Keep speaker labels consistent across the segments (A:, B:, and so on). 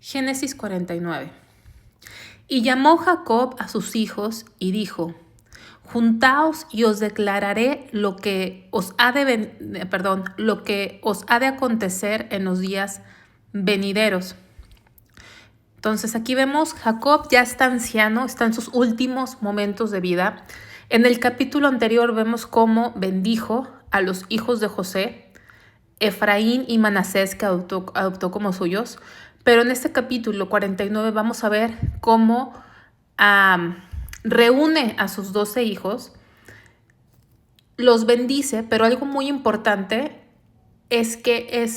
A: Génesis 49. Y llamó Jacob a sus hijos y dijo: Juntaos y os declararé lo que os ha de acontecer en los días venideros. Entonces aquí vemos, Jacob ya está anciano, está en sus últimos momentos de vida. En el capítulo anterior vemos cómo bendijo a los hijos de José, Efraín y Manasés, que adoptó como suyos. Pero en este capítulo 49 vamos a ver cómo reúne a sus 12 hijos, los bendice, pero algo muy importante es que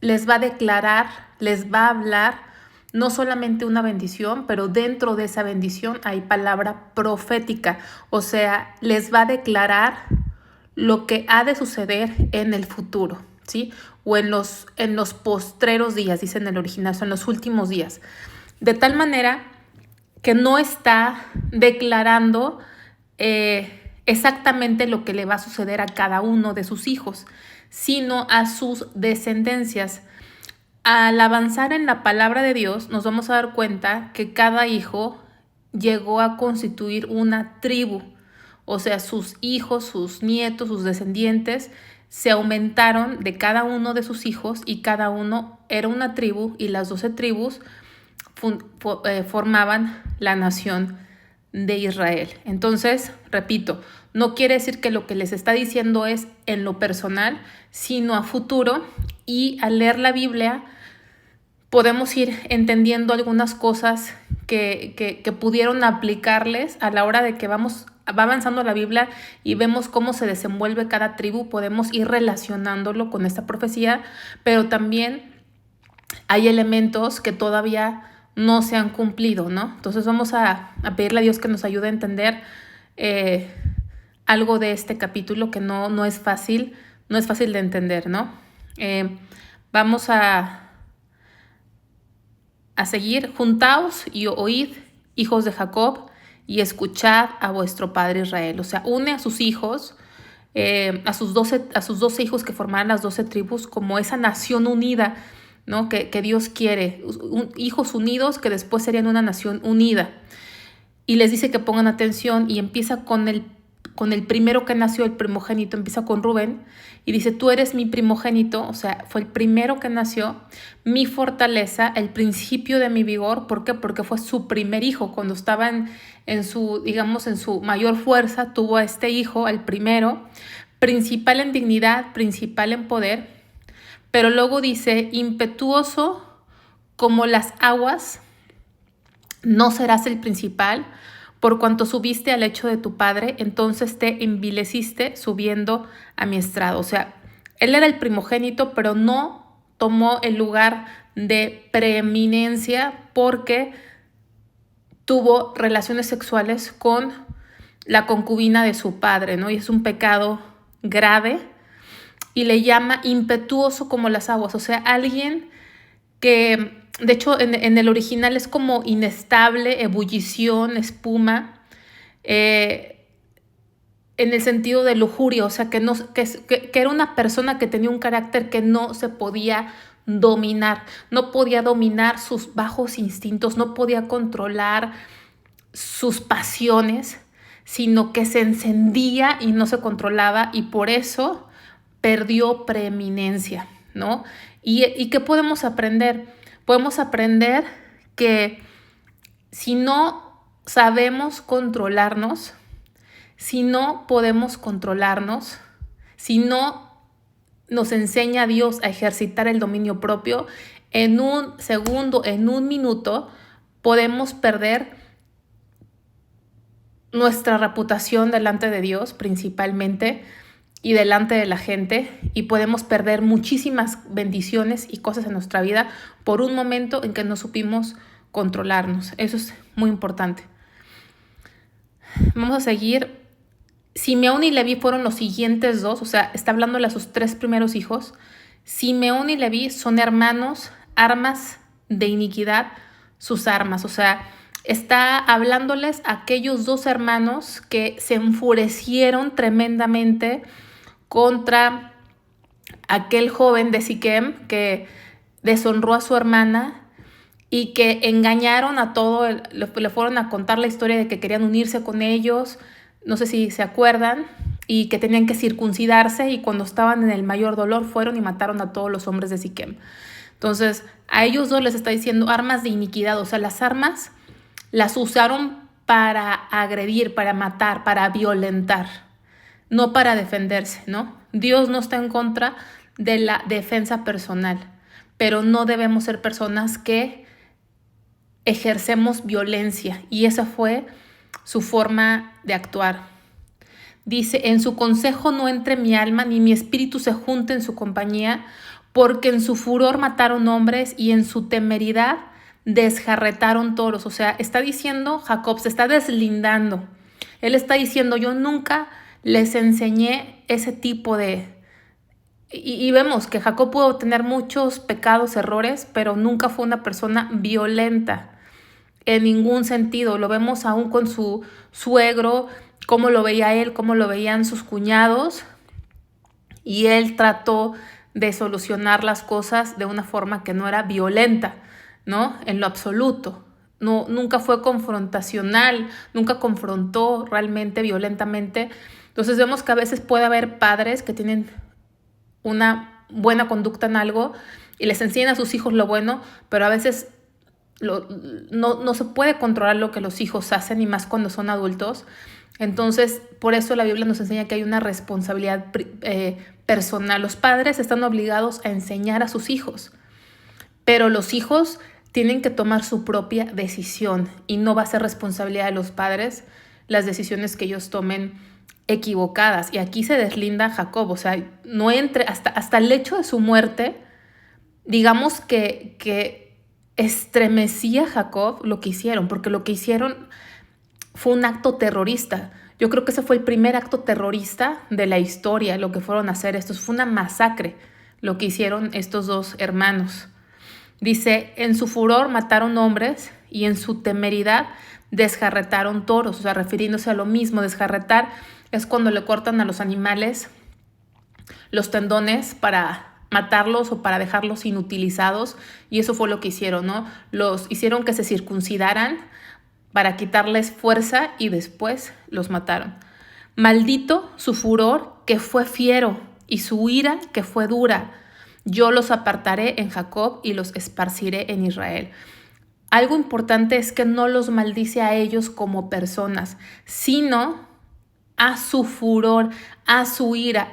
A: les va a declarar, les va a hablar no solamente una bendición, pero dentro de esa bendición hay palabra profética, o sea, les va a declarar lo que ha de suceder en el futuro, ¿sí? O en los postreros días, dice en el original, son los últimos días. De tal manera que no está declarando exactamente lo que le va a suceder a cada uno de sus hijos, sino a sus descendencias. Al avanzar en la palabra de Dios, nos vamos a dar cuenta que cada hijo llegó a constituir una tribu. O sea, sus hijos, sus nietos, sus descendientes se aumentaron de cada uno de sus hijos y cada uno era una tribu, y las 12 tribus formaban la nación de Israel. Entonces, repito, no quiere decir que lo que les está diciendo es en lo personal, sino a futuro, y al leer la Biblia podemos ir entendiendo algunas cosas que pudieron aplicarles a la hora de que va avanzando la Biblia y vemos cómo se desenvuelve cada tribu. Podemos ir relacionándolo con esta profecía, pero también hay elementos que todavía no se han cumplido, ¿no? Entonces vamos a pedirle a Dios que nos ayude a entender algo de este capítulo que no es fácil de entender, ¿no? Vamos a seguir. Juntaos y oíd, hijos de Jacob, y escuchad a vuestro padre Israel. O sea, une a sus hijos, a sus 12 hijos que formarán las 12 tribus, como esa nación unida, ¿no? que Dios quiere, hijos unidos que después serían una nación unida. Y les dice que pongan atención, y empieza con el primero que nació, el primogénito, empieza con Rubén, y dice: tú eres mi primogénito, o sea, fue el primero que nació, mi fortaleza, el principio de mi vigor. ¿Por qué? Porque fue su primer hijo. Cuando estaba en su mayor fuerza, tuvo a este hijo, el primero, principal en dignidad, principal en poder. Pero luego dice: impetuoso como las aguas, no serás el principal, por cuanto subiste al lecho de tu padre, entonces te envileciste subiendo a mi estrado. O sea, él era el primogénito, pero no tomó el lugar de preeminencia porque tuvo relaciones sexuales con la concubina de su padre, ¿no? Y es un pecado grave, y le llama impetuoso como las aguas. O sea, alguien que, de hecho, en el original es como inestable, ebullición, espuma, en el sentido de lujuria. O sea, que era una persona que tenía un carácter que no se podía dominar, no podía dominar sus bajos instintos, no podía controlar sus pasiones, sino que se encendía y no se controlaba, y por eso perdió preeminencia, ¿no? ¿Y qué podemos aprender? Podemos aprender que si no sabemos controlarnos, si no podemos controlarnos, si no nos enseña Dios a ejercitar el dominio propio, en un segundo, en un minuto, podemos perder nuestra reputación delante de Dios principalmente, y delante de la gente, y podemos perder muchísimas bendiciones y cosas en nuestra vida por un momento en que no supimos controlarnos. Eso es muy importante. Vamos a seguir. Simeón y Leví fueron los siguientes dos, o sea, está hablándole a sus 3 primeros hijos. Simeón y Leví son hermanos, armas de iniquidad, sus armas. O sea, está hablándoles a aquellos 2 hermanos que se enfurecieron tremendamente contra aquel joven de Siquem que deshonró a su hermana y que engañaron a le fueron a contar la historia de que querían unirse con ellos, no sé si se acuerdan, y que tenían que circuncidarse, y cuando estaban en el mayor dolor fueron y mataron a todos los hombres de Siquem. Entonces, a ellos dos les está diciendo armas de iniquidad, o sea, las armas las usaron para agredir, para matar, para violentar, no para defenderse, ¿no? Dios no está en contra de la defensa personal, pero no debemos ser personas que ejercemos violencia, y esa fue su forma de actuar. Dice, en su consejo no entre mi alma, ni mi espíritu se junte en su compañía, porque en su furor mataron hombres y en su temeridad desjarretaron toros. O sea, está diciendo Jacob, se está deslindando. Él está diciendo, yo nunca les enseñé ese tipo de... Y vemos que Jacob pudo tener muchos pecados, errores, pero nunca fue una persona violenta en ningún sentido. Lo vemos aún con su suegro, cómo lo veía él, cómo lo veían sus cuñados, y él trató de solucionar las cosas de una forma que no era violenta, ¿no? En lo absoluto. No, nunca fue confrontacional, nunca confrontó realmente violentamente. Entonces vemos que a veces puede haber padres que tienen una buena conducta en algo y les enseñan a sus hijos lo bueno, pero a veces no se puede controlar lo que los hijos hacen, y más cuando son adultos. Entonces, por eso la Biblia nos enseña que hay una responsabilidad personal. Los padres están obligados a enseñar a sus hijos, pero los hijos tienen que tomar su propia decisión, y no va a ser responsabilidad de los padres las decisiones que ellos tomen equivocadas. Y aquí se deslinda Jacob, o sea, no entre hasta el hecho de su muerte, digamos que estremecía a Jacob lo que hicieron, porque lo que hicieron fue un acto terrorista. Yo creo que ese fue el primer acto terrorista de la historia, lo que fueron a hacer estos. Fue una masacre lo que hicieron estos dos hermanos. Dice, en su furor mataron hombres y en su temeridad desjarretaron toros, o sea, refiriéndose a lo mismo. Desjarretar es cuando le cortan a los animales los tendones para matarlos o para dejarlos inutilizados, y eso fue lo que hicieron, ¿no? Los hicieron que se circuncidaran para quitarles fuerza y después los mataron. Maldito su furor, que fue fiero, y su ira, que fue dura. Yo los apartaré en Jacob y los esparciré en Israel. Algo importante es que no los maldice a ellos como personas, sino a su furor, a su ira,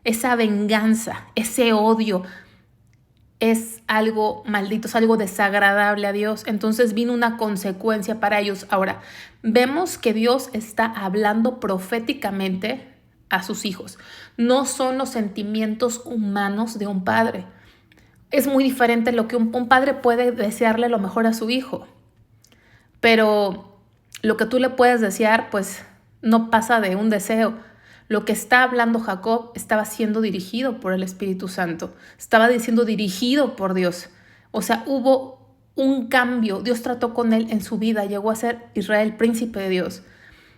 A: esa venganza, ese odio. Es algo maldito, es algo desagradable a Dios. Entonces vino una consecuencia para ellos. Ahora, vemos que Dios está hablando proféticamente a sus hijos. No son los sentimientos humanos de un padre. Es muy diferente lo que un padre puede desearle lo mejor a su hijo, pero lo que tú le puedes desear, pues no pasa de un deseo. Lo que está hablando Jacob estaba siendo dirigido por el Espíritu Santo, estaba siendo dirigido por Dios. O sea, hubo un cambio. Dios trató con él en su vida, llegó a ser Israel príncipe de Dios,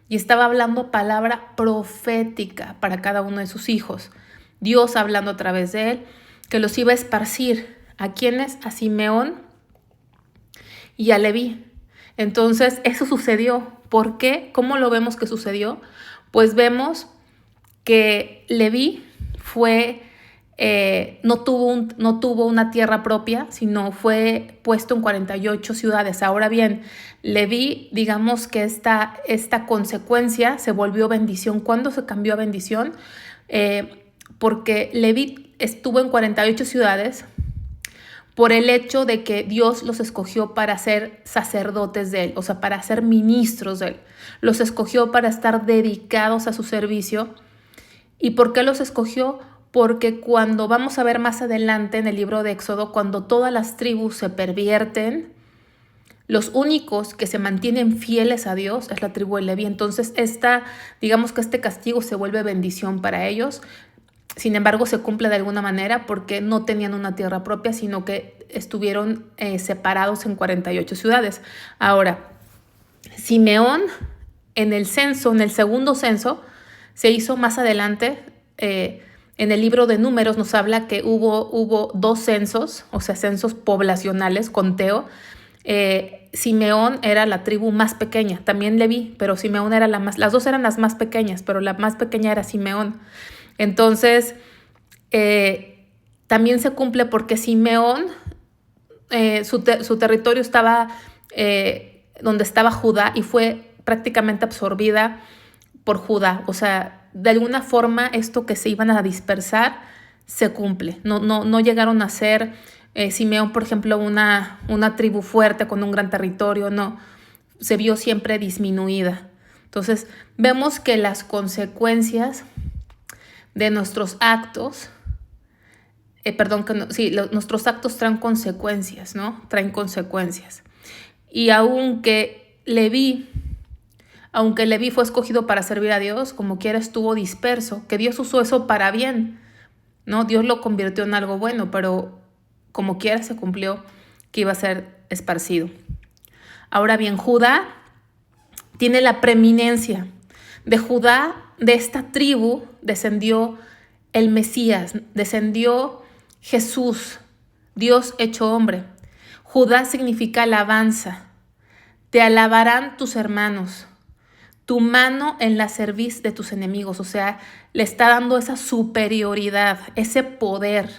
A: y estaba hablando palabra profética para cada uno de sus hijos. Dios hablando a través de él, que los iba a esparcir. ¿A quiénes? A Simeón y a Leví. Entonces, eso sucedió. ¿Por qué? ¿Cómo lo vemos que sucedió? Pues vemos que Leví no tuvo una tierra propia, sino fue puesto en 48 ciudades. Ahora bien, Leví, digamos que esta consecuencia se volvió bendición. ¿Cuándo se cambió a bendición? Porque Leví estuvo en 48 ciudades por el hecho de que Dios los escogió para ser sacerdotes de él, o sea, para ser ministros de él. Los escogió para estar dedicados a su servicio. ¿Y por qué los escogió? Porque cuando vamos a ver más adelante en el libro de Éxodo, cuando todas las tribus se pervierten, los únicos que se mantienen fieles a Dios es la tribu de Leví. Entonces, digamos que este castigo se vuelve bendición para ellos. Sin embargo, se cumple de alguna manera porque no tenían una tierra propia, sino que estuvieron separados en 48 ciudades. Ahora, Simeón, en el segundo censo, se hizo más adelante, en el libro de Números nos habla que hubo 2 censos, o sea, censos poblacionales, conteo. Simeón era la tribu más pequeña, también Leví, pero Simeón era las dos eran las más pequeñas, pero la más pequeña era Simeón. Entonces, también se cumple porque Simeón, su territorio estaba donde estaba Judá y fue prácticamente absorbida por Judá. O sea, de alguna forma esto que se iban a dispersar se cumple. No llegaron a ser Simeón, por ejemplo, una tribu fuerte con un gran territorio, no. Se vio siempre disminuida. Entonces, vemos que las consecuencias de nuestros actos, nuestros actos traen consecuencias, ¿no? Traen consecuencias. Y aunque Leví fue escogido para servir a Dios, como quiera estuvo disperso, que Dios usó eso para bien, ¿no? Dios lo convirtió en algo bueno, pero como quiera se cumplió que iba a ser esparcido. Ahora bien, Judá tiene la preeminencia. De Judá, de esta tribu, descendió el Mesías, descendió Jesús, Dios hecho hombre. Judá significa alabanza. Te alabarán tus hermanos. Tu mano en la cerviz de tus enemigos. O sea, le está dando esa superioridad, ese poder.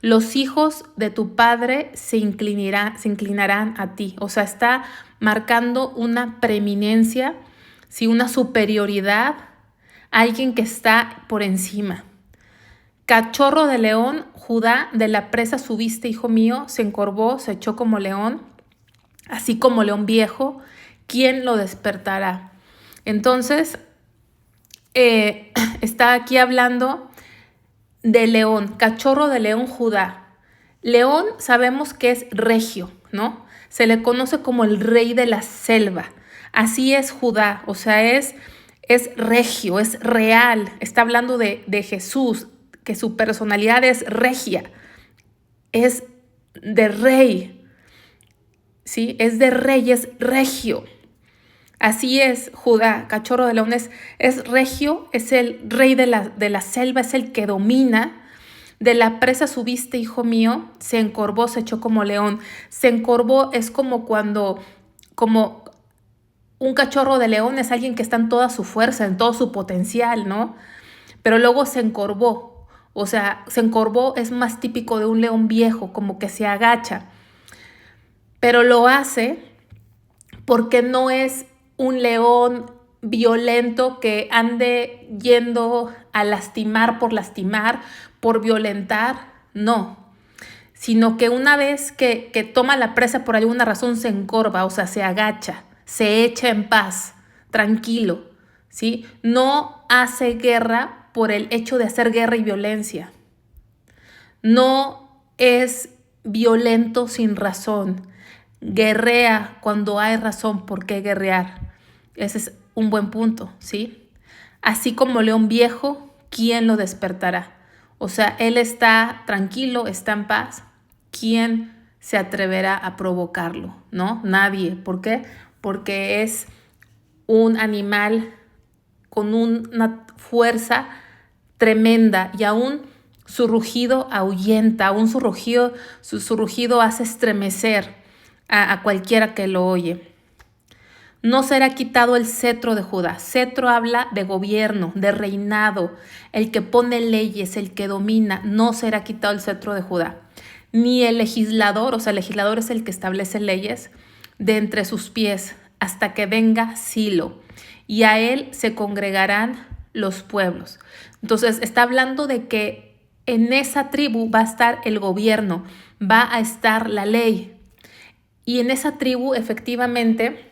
A: Los hijos de tu padre se inclinarán a ti. O sea, está marcando una preeminencia, ¿sí? Una superioridad, alguien que está por encima. Cachorro de león, Judá, de la presa subiste, hijo mío, se encorvó, se echó como león, así como león viejo, ¿quién lo despertará? Entonces, está aquí hablando de león, cachorro de león, Judá. León sabemos que es regio, ¿no? Se le conoce como el rey de la selva. Así es Judá, o sea, es regio, es real. Está hablando de Jesús, que su personalidad es regia, es de rey, ¿sí? Es de rey, es regio. Así es Judá, cachorro de león, es regio, es el rey de la selva, es el que domina. De la presa subiste, hijo mío, se encorvó, se echó como león. Se encorvó es como un cachorro de león es alguien que está en toda su fuerza, en todo su potencial, ¿no? Pero luego se encorvó, o sea, se encorvó es más típico de un león viejo, como que se agacha. Pero lo hace porque no es un león violento que ande yendo a lastimar, por violentar, no. Sino que una vez que toma la presa por alguna razón se encorva, o sea, se agacha, se echa en paz, tranquilo, ¿sí? No hace guerra por el hecho de hacer guerra y violencia. No es violento sin razón. Guerrea cuando hay razón por qué guerrear. Ese es un buen punto, ¿sí? Así como león viejo, ¿quién lo despertará? O sea, él está tranquilo, está en paz. ¿Quién se atreverá a provocarlo? ¿No? Nadie. ¿Por qué? Porque es un animal con una fuerza tremenda y aún su rugido ahuyenta, aún su rugido hace estremecer a cualquiera que lo oye. No será quitado el cetro de Judá. Cetro habla de gobierno, de reinado. El que pone leyes, el que domina, no será quitado el cetro de Judá. Ni el legislador, o sea, el legislador es el que establece leyes, de entre sus pies, hasta que venga Silo. Y a él se congregarán los pueblos. Entonces, está hablando de que en esa tribu va a estar el gobierno, va a estar la ley. Y en esa tribu, efectivamente,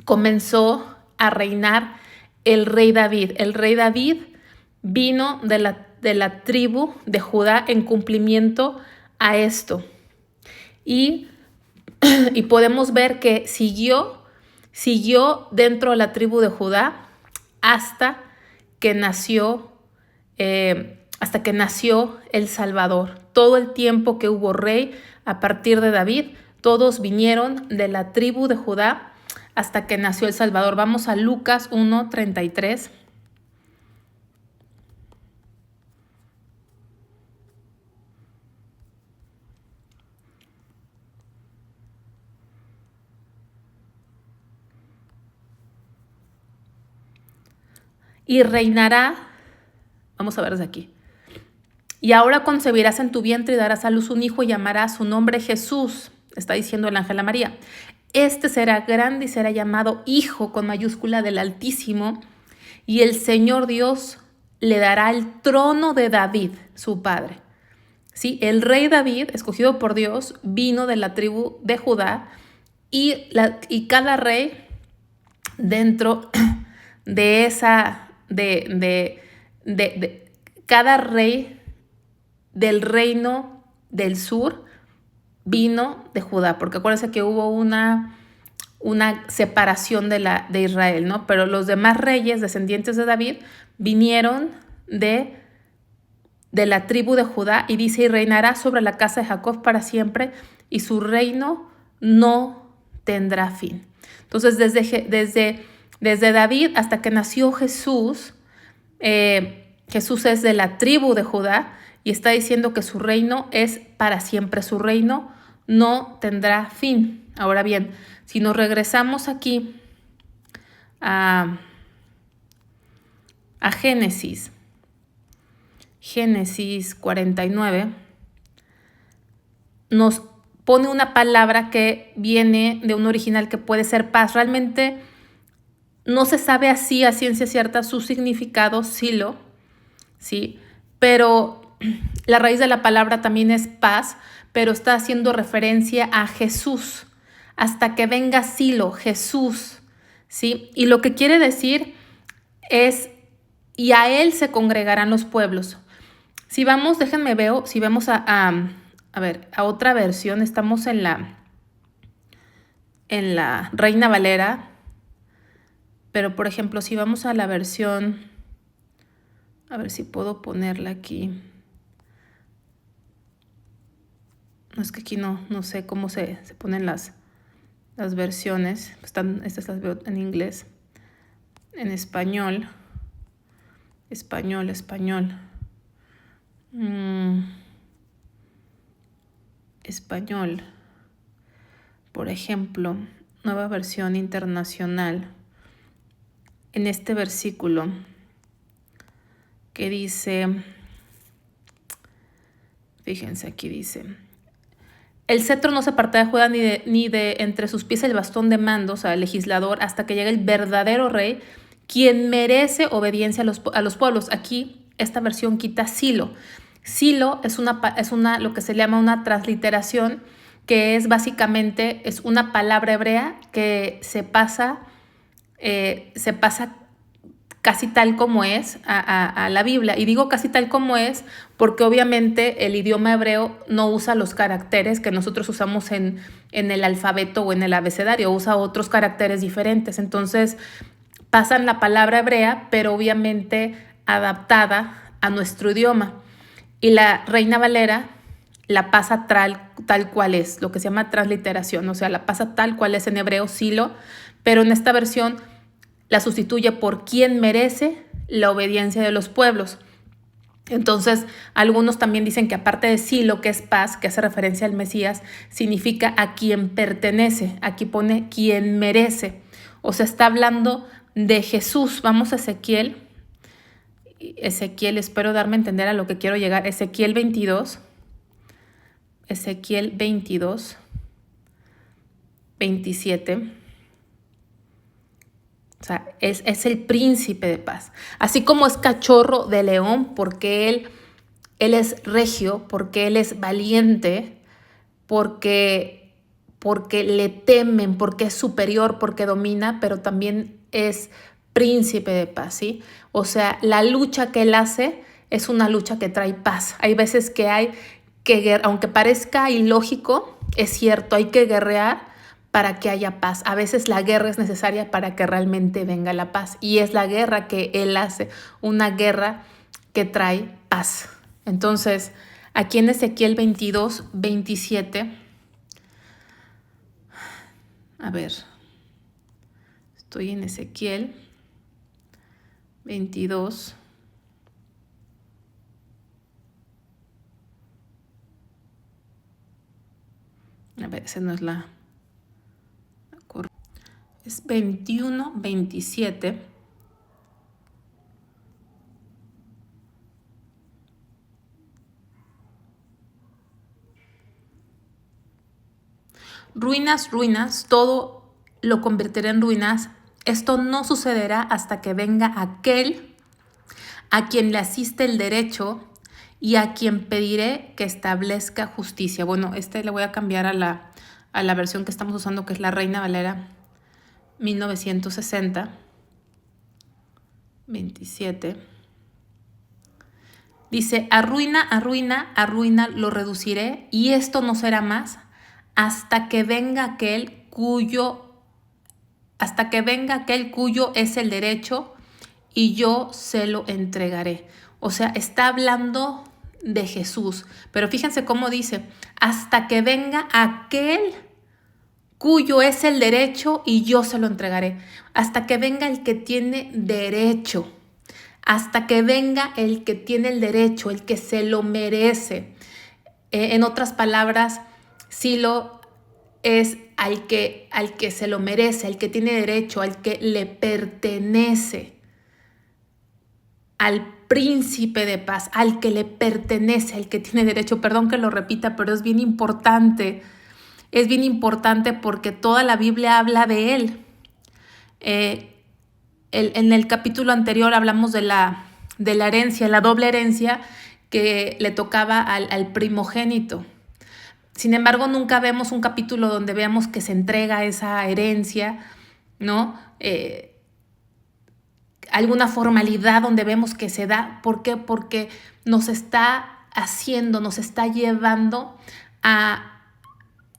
A: comenzó a reinar el rey David. El rey David vino de la tribu de Judá en cumplimiento a esto. Y podemos ver que siguió dentro de la tribu de Judá hasta que nació el Salvador. Todo el tiempo que hubo rey a partir de David, todos vinieron de la tribu de Judá hasta que nació el Salvador. Vamos a Lucas 1:33. y reinará, vamos a ver desde aquí, y ahora concebirás en tu vientre y darás a luz un hijo y llamarás su nombre Jesús, está diciendo el ángel a María. Este será grande y será llamado Hijo con mayúscula del Altísimo, y el Señor Dios le dará el trono de David, su padre. ¿Sí? El rey David, escogido por Dios, vino de la tribu de Judá, y cada rey dentro de esa, cada rey del reino del sur vino de Judá, porque acuérdense que hubo una separación de Israel, ¿no? Pero los demás reyes descendientes de David vinieron de la tribu de Judá, y dice, y reinará sobre la casa de Jacob para siempre, y su reino no tendrá fin. Entonces, desde David hasta que nació Jesús, Jesús es de la tribu de Judá, y está diciendo que su reino es para siempre, su reino no tendrá fin. Ahora bien, si nos regresamos aquí a Génesis 49, nos pone una palabra que viene de un original que puede ser paz. Realmente no se sabe así a ciencia cierta su significado, Silo, ¿sí? Pero la raíz de la palabra también es paz, pero está haciendo referencia a Jesús. Hasta que venga Silo, Jesús, ¿sí? Y lo que quiere decir es, y a él se congregarán los pueblos. Si vamos, déjenme veo, si vamos a otra versión, estamos en la Reina Valera, pero por ejemplo, si vamos a la versión, a ver si puedo ponerla aquí. No, es que aquí no sé cómo se ponen las versiones. Estas las veo en inglés. En español. Español. Español. Por ejemplo, nueva versión internacional. En este versículo que dice, fíjense, aquí dice, el cetro no se aparta de Judá ni de entre sus pies el bastón de mando, o sea, el legislador, hasta que llegue el verdadero rey, quien merece obediencia a los pueblos. Aquí esta versión quita Silo. Silo es lo que se llama una transliteración, que es básicamente es una palabra hebrea que se pasa casi tal como es a la Biblia. Y digo casi tal como es porque obviamente el idioma hebreo no usa los caracteres que nosotros usamos en el alfabeto o en el abecedario, usa otros caracteres diferentes. Entonces pasan la palabra hebrea, pero obviamente adaptada a nuestro idioma. Y la Reina Valera la pasa tal cual es, lo que se llama transliteración, o sea, la pasa tal cual es en hebreo, Silo, pero en esta versión la sustituye por quien merece la obediencia de los pueblos. Entonces, algunos también dicen que aparte de Silo, que es paz, que hace referencia al Mesías, significa a quien pertenece. Aquí pone quien merece. O sea, está hablando de Jesús. Vamos a Ezequiel, espero darme a entender a lo que quiero llegar. Ezequiel 22, 27. O sea, es el príncipe de paz. Así como es cachorro de león, porque él es regio, porque él es valiente, porque le temen, porque es superior, porque domina, pero también es príncipe de paz, ¿sí? O sea, la lucha que él hace es una lucha que trae paz. Hay veces que aunque parezca ilógico, es cierto, hay que guerrear para que haya paz. A veces la guerra es necesaria para que realmente venga la paz. Y es la guerra que él hace, una guerra que trae paz. Entonces, aquí en Ezequiel 22, 27, a ver, estoy en Ezequiel 22. A ver, esa no es la... Es 21, 27. ruinas, ruinas, todo lo convertiré en ruinas. Esto no sucederá hasta que venga aquel a quien le asiste el derecho y a quien pediré que establezca justicia. Bueno, le voy a cambiar a la versión que estamos usando, que es la Reina Valera 1960, 27. Dice, arruina, arruina, arruina, lo reduciré, y esto no será más hasta que venga aquel cuyo es el derecho y yo se lo entregaré. O sea, está hablando de Jesús, pero fíjense cómo dice, hasta que venga aquel cuyo es el derecho y yo se lo entregaré. Hasta que venga el que tiene derecho. Hasta que venga el que tiene el derecho, el que se lo merece. En otras palabras, Silo es al que se lo merece, al que tiene derecho, al que le pertenece, al príncipe de paz, al que le pertenece, al que tiene derecho. Perdón que lo repita, pero es bien importante. Es bien importante porque toda la Biblia habla de él. En el capítulo anterior hablamos de la herencia, la doble herencia que le tocaba al primogénito. Sin embargo, nunca vemos un capítulo donde veamos que se entrega esa herencia, ¿no? Alguna formalidad donde vemos que se da. ¿Por qué? Porque nos está llevando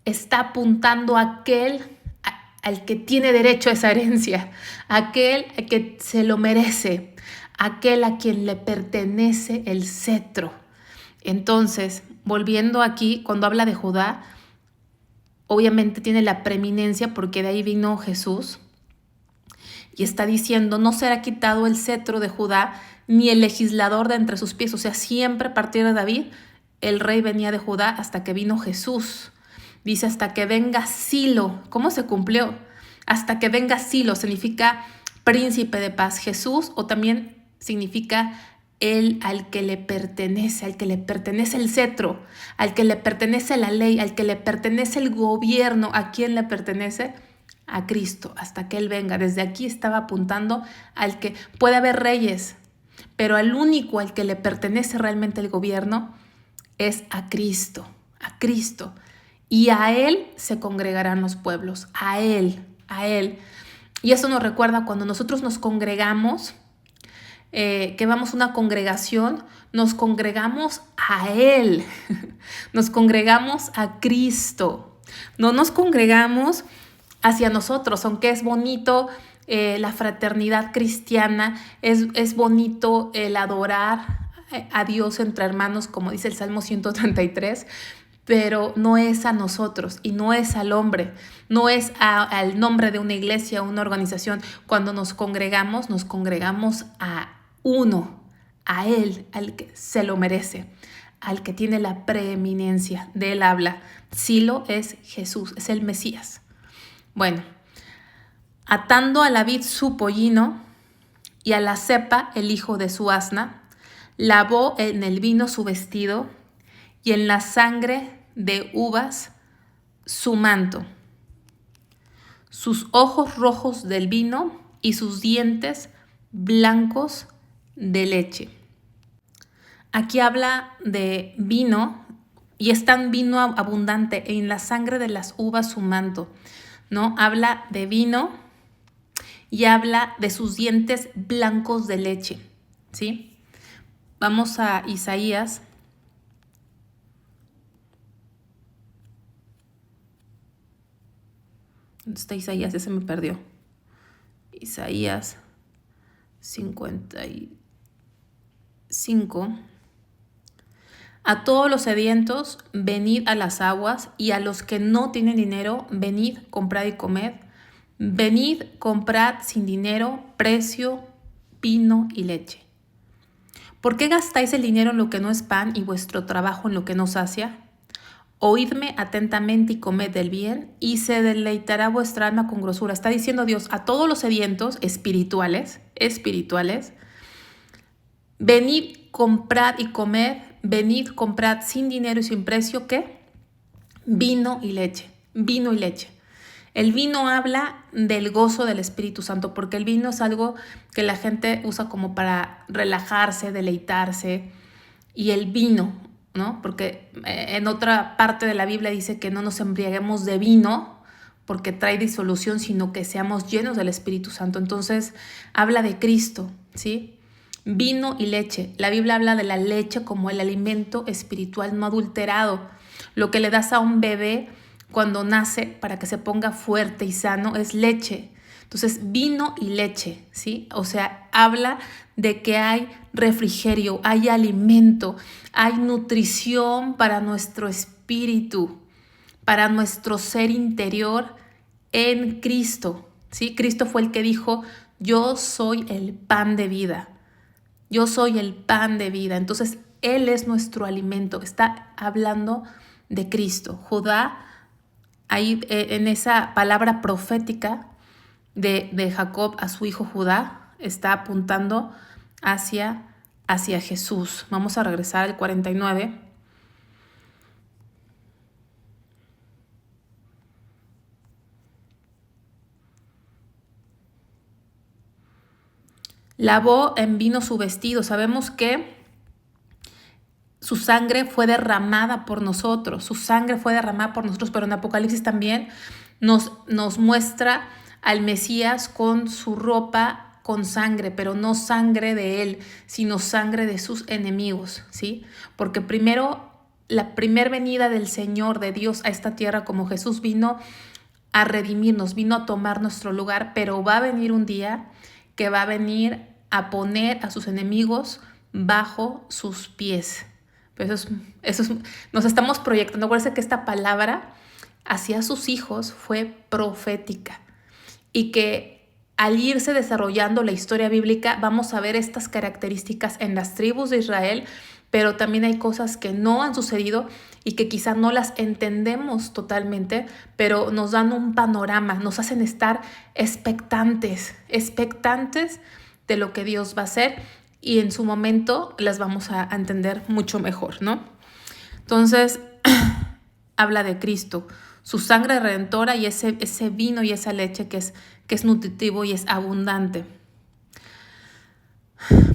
A: está apuntando a aquel al que tiene derecho a esa herencia, aquel que se lo merece, aquel a quien le pertenece el cetro. Entonces, volviendo aquí, cuando habla de Judá, obviamente tiene la preeminencia porque de ahí vino Jesús y está diciendo, no será quitado el cetro de Judá ni el legislador de entre sus pies. O sea, siempre a partir de David, el rey venía de Judá hasta que vino Jesús. Dice, hasta que venga Silo. ¿Cómo se cumplió? Hasta que venga Silo significa príncipe de paz. Jesús, o también significa el al que le pertenece el cetro, al que le pertenece la ley, al que le pertenece el gobierno. ¿A quién le pertenece? A Cristo, hasta que Él venga. Desde aquí estaba apuntando al que puede haber reyes, pero al único al que le pertenece realmente el gobierno es a Cristo, a Cristo. Y a Él se congregarán los pueblos, a Él. Y eso nos recuerda cuando nosotros nos congregamos, que vamos a una congregación, nos congregamos a Él, nos congregamos a Cristo, no nos congregamos hacia nosotros, aunque es bonito la fraternidad cristiana, es bonito el adorar a Dios entre hermanos, como dice el Salmo 133, pero no es a nosotros y no es al hombre, no es al nombre de una iglesia, una organización. Cuando nos congregamos a uno, a Él, al que se lo merece, al que tiene la preeminencia. De Él habla. Silo es Jesús, es el Mesías. Bueno, atando a la vid su pollino y a la cepa el hijo de su asna, lavó en el vino su vestido y en la sangre de uvas su manto, sus ojos rojos del vino y sus dientes blancos de leche. Aquí habla de vino y es tan vino abundante, en la sangre de las uvas su manto, ¿no? Habla de vino y habla de sus dientes blancos de leche, ¿sí? Vamos a Isaías. ¿Dónde está Isaías? Ese me perdió. Isaías 55. A todos los sedientos, venid a las aguas, y a los que no tienen dinero, venid, comprad y comed. Venid, comprad sin dinero, precio, vino y leche. ¿Por qué gastáis el dinero en lo que no es pan y vuestro trabajo en lo que no sacia? Oídme atentamente y comed del bien, y se deleitará vuestra alma con grosura. Está diciendo Dios a todos los sedientos espirituales, venid, comprad y comed, venid, comprad sin dinero y sin precio, ¿qué? Vino y leche. vino y leche. El vino habla del gozo del Espíritu Santo, porque el vino es algo que la gente usa como para relajarse, deleitarse. Y el vino, ¿no? Porque en otra parte de la Biblia dice que no nos embriaguemos de vino porque trae disolución, sino que seamos llenos del Espíritu Santo. Entonces habla de Cristo, ¿sí? Vino y leche. La Biblia habla de la leche como el alimento espiritual no adulterado, lo que le das a un bebé cuando nace para que se ponga fuerte y sano es leche. Entonces, vino y leche, ¿sí? O sea, habla de que hay refrigerio, hay alimento, hay nutrición para nuestro espíritu, para nuestro ser interior en Cristo, ¿sí? Cristo fue el que dijo, yo soy el pan de vida. Yo soy el pan de vida. Entonces, Él es nuestro alimento. Está hablando de Cristo. Judá, ahí en esa palabra profética de Jacob a su hijo Judá, está apuntando hacia Jesús. Vamos a regresar al 49. Lavó en vino su vestido. Sabemos que su sangre fue derramada por nosotros. Su sangre fue derramada por nosotros, pero en Apocalipsis también nos muestra al Mesías con su ropa con sangre, pero no sangre de él, sino sangre de sus enemigos, ¿sí? Porque primero, la primer venida del Señor, de Dios a esta tierra, como Jesús vino a redimirnos, vino a tomar nuestro lugar, pero va a venir un día que va a venir a poner a sus enemigos bajo sus pies. Pero nos estamos proyectando. Acuérdense que esta palabra hacia sus hijos fue profética y que al irse desarrollando la historia bíblica vamos a ver estas características en las tribus de Israel, pero también hay cosas que no han sucedido y que quizá no las entendemos totalmente, pero nos dan un panorama, nos hacen estar expectantes de lo que Dios va a hacer y en su momento las vamos a entender mucho mejor, ¿no? Entonces, habla de Cristo, su sangre redentora y ese vino y esa leche que es nutritivo y es abundante.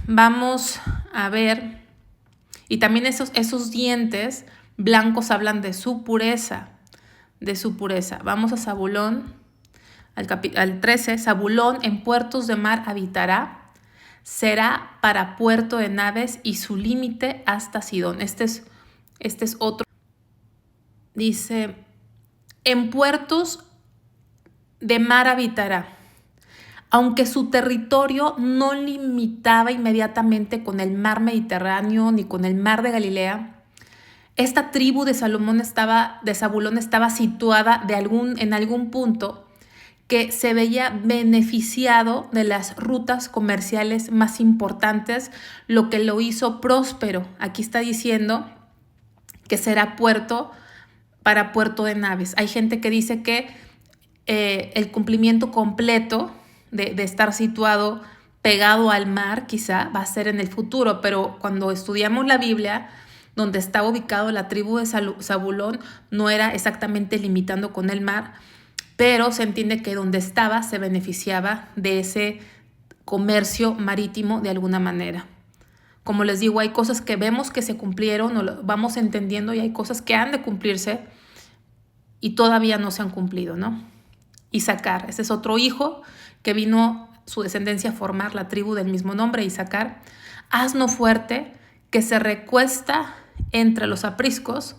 A: Vamos a ver, y también esos dientes blancos hablan de su pureza, Vamos a Zabulón, al 13, Zabulón en puertos de mar habitará, será para puerto de naves y su límite hasta Sidón. Este es otro. Dice, en puertos de mar habitará. Aunque su territorio no limitaba inmediatamente con el mar Mediterráneo ni con el mar de Galilea, esta tribu de Zabulón estaba situada en algún punto que se veía beneficiado de las rutas comerciales más importantes, lo que lo hizo próspero. Aquí está diciendo que será puerto para puerto de naves. Hay gente que dice que el cumplimiento completo de estar situado pegado al mar quizá va a ser en el futuro, pero cuando estudiamos la Biblia, donde está ubicado la tribu de Zabulón, no era exactamente limitando con el mar, pero se entiende que donde estaba se beneficiaba de ese comercio marítimo de alguna manera. Como les digo, hay cosas que vemos que se cumplieron, o lo vamos entendiendo, y hay cosas que han de cumplirse y todavía no se han cumplido, ¿no? Isacar, ese es otro hijo que vino su descendencia a formar la tribu del mismo nombre, Isacar. Asno fuerte que se recuesta entre los apriscos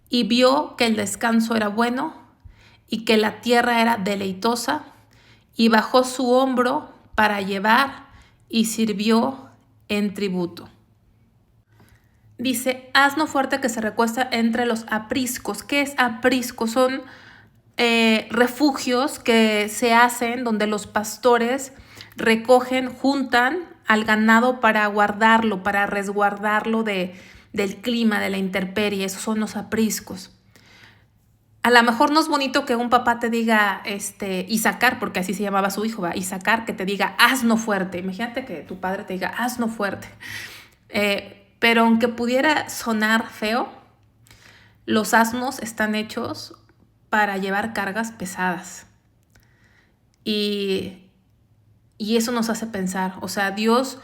A: y vio que el descanso era bueno y que la tierra era deleitosa, y bajó su hombro para llevar y sirvió en tributo. Dice, asno fuerte que se recuesta entre los apriscos. ¿Qué es aprisco? Son refugios que se hacen donde los pastores recogen, juntan al ganado para guardarlo, para resguardarlo del clima, de la intemperie. Esos son los apriscos. A lo mejor no es bonito que un papá te diga Isacar, porque así se llamaba su hijo, ¿va? Isacar, que te diga asno fuerte. Imagínate que tu padre te diga asno fuerte. Pero aunque pudiera sonar feo, los asnos están hechos para llevar cargas pesadas. Y eso nos hace pensar, o sea, Dios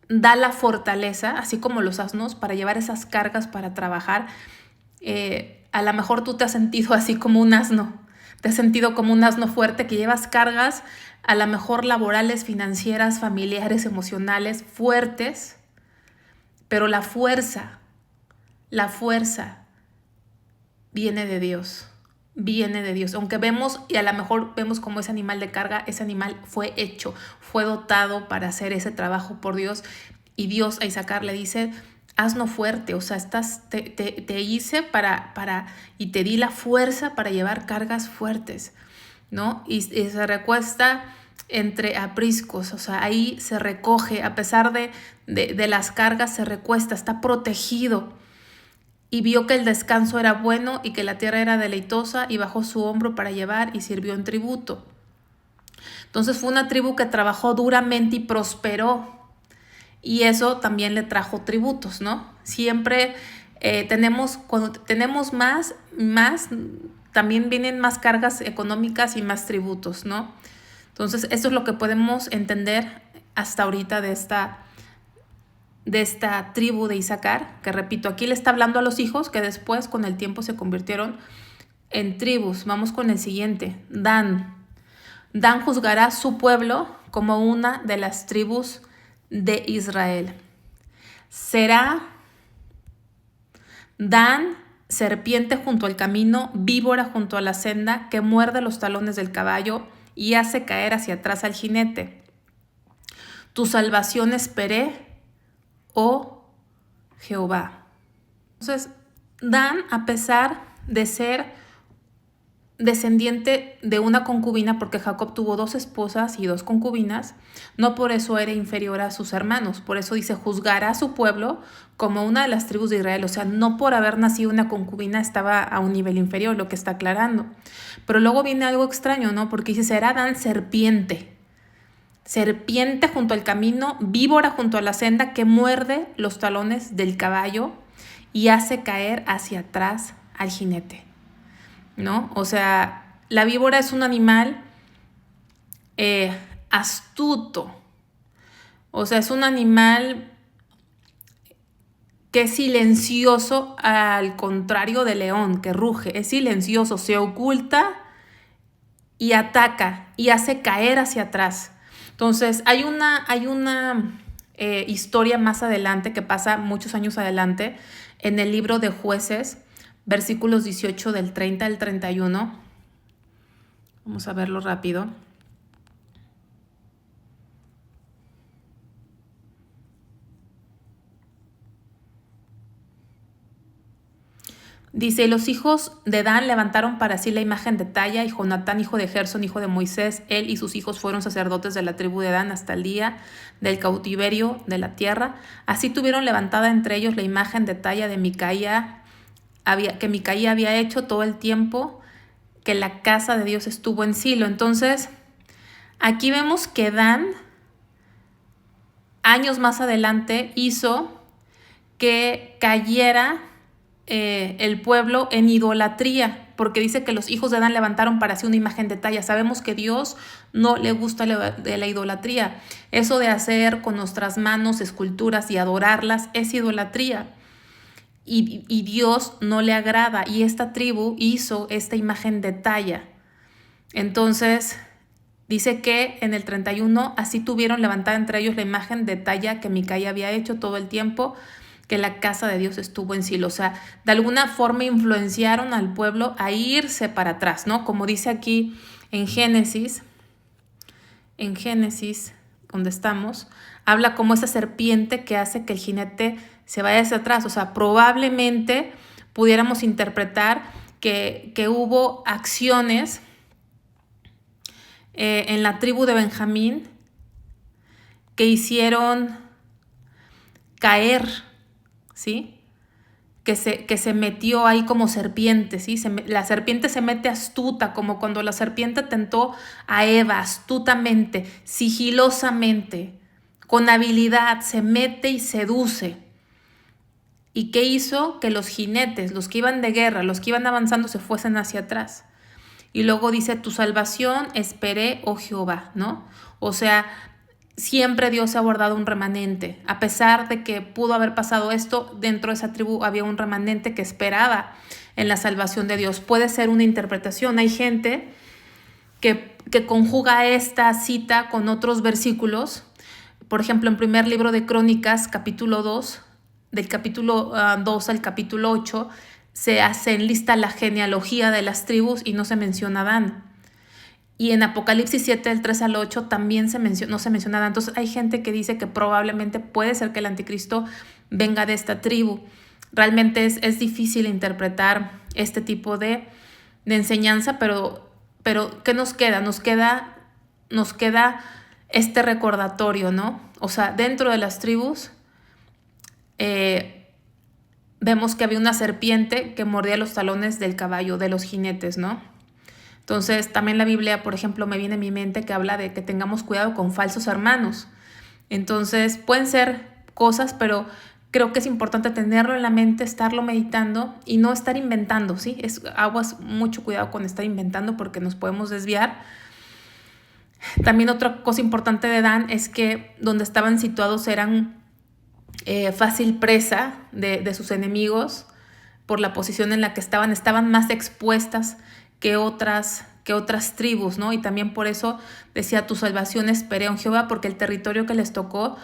A: da la fortaleza, así como los asnos, para llevar esas cargas, para trabajar. A lo mejor tú te has sentido así como un asno, te has sentido como un asno fuerte que llevas cargas, a lo mejor laborales, financieras, familiares, emocionales, fuertes, pero la fuerza viene de Dios. Viene de Dios. Aunque vemos, y a lo mejor vemos como ese animal de carga, ese animal fue hecho, fue dotado para hacer ese trabajo por Dios. Y Dios a Isaacar le dice, asno fuerte, o sea, te hice y te di la fuerza para llevar cargas fuertes, ¿no? Y se recuesta entre apriscos, o sea, ahí se recoge, a pesar de las cargas, se recuesta, está protegido. Y vio que el descanso era bueno y que la tierra era deleitosa, y bajó su hombro para llevar y sirvió en tributo. Entonces fue una tribu que trabajó duramente y prosperó. Y eso también le trajo tributos, ¿no? Siempre cuando tenemos más, también vienen más cargas económicas y más tributos, ¿no? Entonces eso es lo que podemos entender hasta ahorita de esta tribu de Isaacar, que repito, aquí le está hablando a los hijos que después con el tiempo se convirtieron en tribus. Vamos con el siguiente, Dan. Dan juzgará a su pueblo como una de las tribus de Israel. Será Dan serpiente junto al camino, víbora junto a la senda, que muerde los talones del caballo y hace caer hacia atrás al jinete. Tu salvación esperé, oh Jehová. Entonces, Dan, a pesar de ser descendiente de una concubina, porque Jacob tuvo 2 esposas y 2 concubinas, no por eso era inferior a sus hermanos. Por eso dice, juzgará a su pueblo como una de las tribus de Israel. O sea, no por haber nacido una concubina estaba a un nivel inferior, lo que está aclarando. Pero luego viene algo extraño, ¿no? Porque dice, será Dan serpiente. Serpiente junto al camino, víbora junto a la senda, que muerde los talones del caballo y hace caer hacia atrás al jinete, ¿no? O sea, la víbora es un animal astuto. O sea, es un animal que es silencioso, al contrario del león, que ruge. Es silencioso, se oculta y ataca y hace caer hacia atrás. Entonces, hay una historia más adelante, que pasa muchos años adelante, en el libro de Jueces, versículos 18 del 30 al 31. Vamos a verlo rápido. Dice, los hijos de Dan levantaron para sí la imagen de Talla, y Jonatán, hijo de Gersón, hijo de Moisés, él y sus hijos fueron sacerdotes de la tribu de Dan hasta el día del cautiverio de la tierra. Así tuvieron levantada entre ellos la imagen de Talla de Micaía, que Micaía había hecho todo el tiempo que la casa de Dios estuvo en Silo. Entonces, aquí vemos que Dan, años más adelante, hizo que cayera el pueblo en idolatría, porque dice que los hijos de Dan levantaron para sí una imagen de Talla. Sabemos que Dios no le gusta de la idolatría. Eso de hacer con nuestras manos esculturas y adorarlas es idolatría. Y Dios no le agrada. Y esta tribu hizo esta imagen de Talla. Entonces, dice que en el 31, así tuvieron levantada entre ellos la imagen de Talla que Micaía había hecho todo el tiempo que la casa de Dios estuvo en Silo. O sea, de alguna forma influenciaron al pueblo a irse para atrás, ¿no? Como dice aquí en Génesis, donde estamos, habla como esa serpiente que hace que el jinete se vaya hacia atrás. O sea, probablemente pudiéramos interpretar que hubo acciones en la tribu de Benjamín que hicieron caer, ¿sí? Que se metió ahí como serpiente, ¿sí? La serpiente se mete astuta, como cuando la serpiente tentó a Eva, astutamente, sigilosamente, con habilidad, se mete y seduce. ¿Y qué hizo? Que los jinetes, los que iban de guerra, los que iban avanzando, se fuesen hacia atrás. Y luego dice, tu salvación esperé, oh Jehová, ¿no? O sea, siempre Dios ha guardado un remanente. A pesar de que pudo haber pasado esto, dentro de esa tribu había un remanente que esperaba en la salvación de Dios. Puede ser una interpretación. Hay gente que conjuga esta cita con otros versículos. Por ejemplo, en primer libro de Crónicas, capítulo 2, del capítulo 2 al capítulo 8, se enlista la genealogía de las tribus y no se menciona a Dan. Y en Apocalipsis 7, del 3 al 8, también no se menciona a Dan. Entonces hay gente que dice que probablemente puede ser que el anticristo venga de esta tribu. Realmente es difícil interpretar este tipo de enseñanza, pero ¿qué nos queda? Nos queda este recordatorio, ¿no? O sea, dentro de las tribus vemos que había una serpiente que mordía los talones del caballo, de los jinetes, ¿no? Entonces, también la Biblia, por ejemplo, me viene a mi mente que habla de que tengamos cuidado con falsos hermanos. Entonces, pueden ser cosas, pero creo que es importante tenerlo en la mente, estarlo meditando y no estar inventando, ¿sí? Aguas, mucho cuidado con estar inventando porque nos podemos desviar. También otra cosa importante de Dan es que donde estaban situados eran fácil presa de sus enemigos por la posición en la que estaban más expuestas que otras tribus, ¿no? Y también por eso decía, tu salvación esperé en Jehová, porque el territorio que les tocó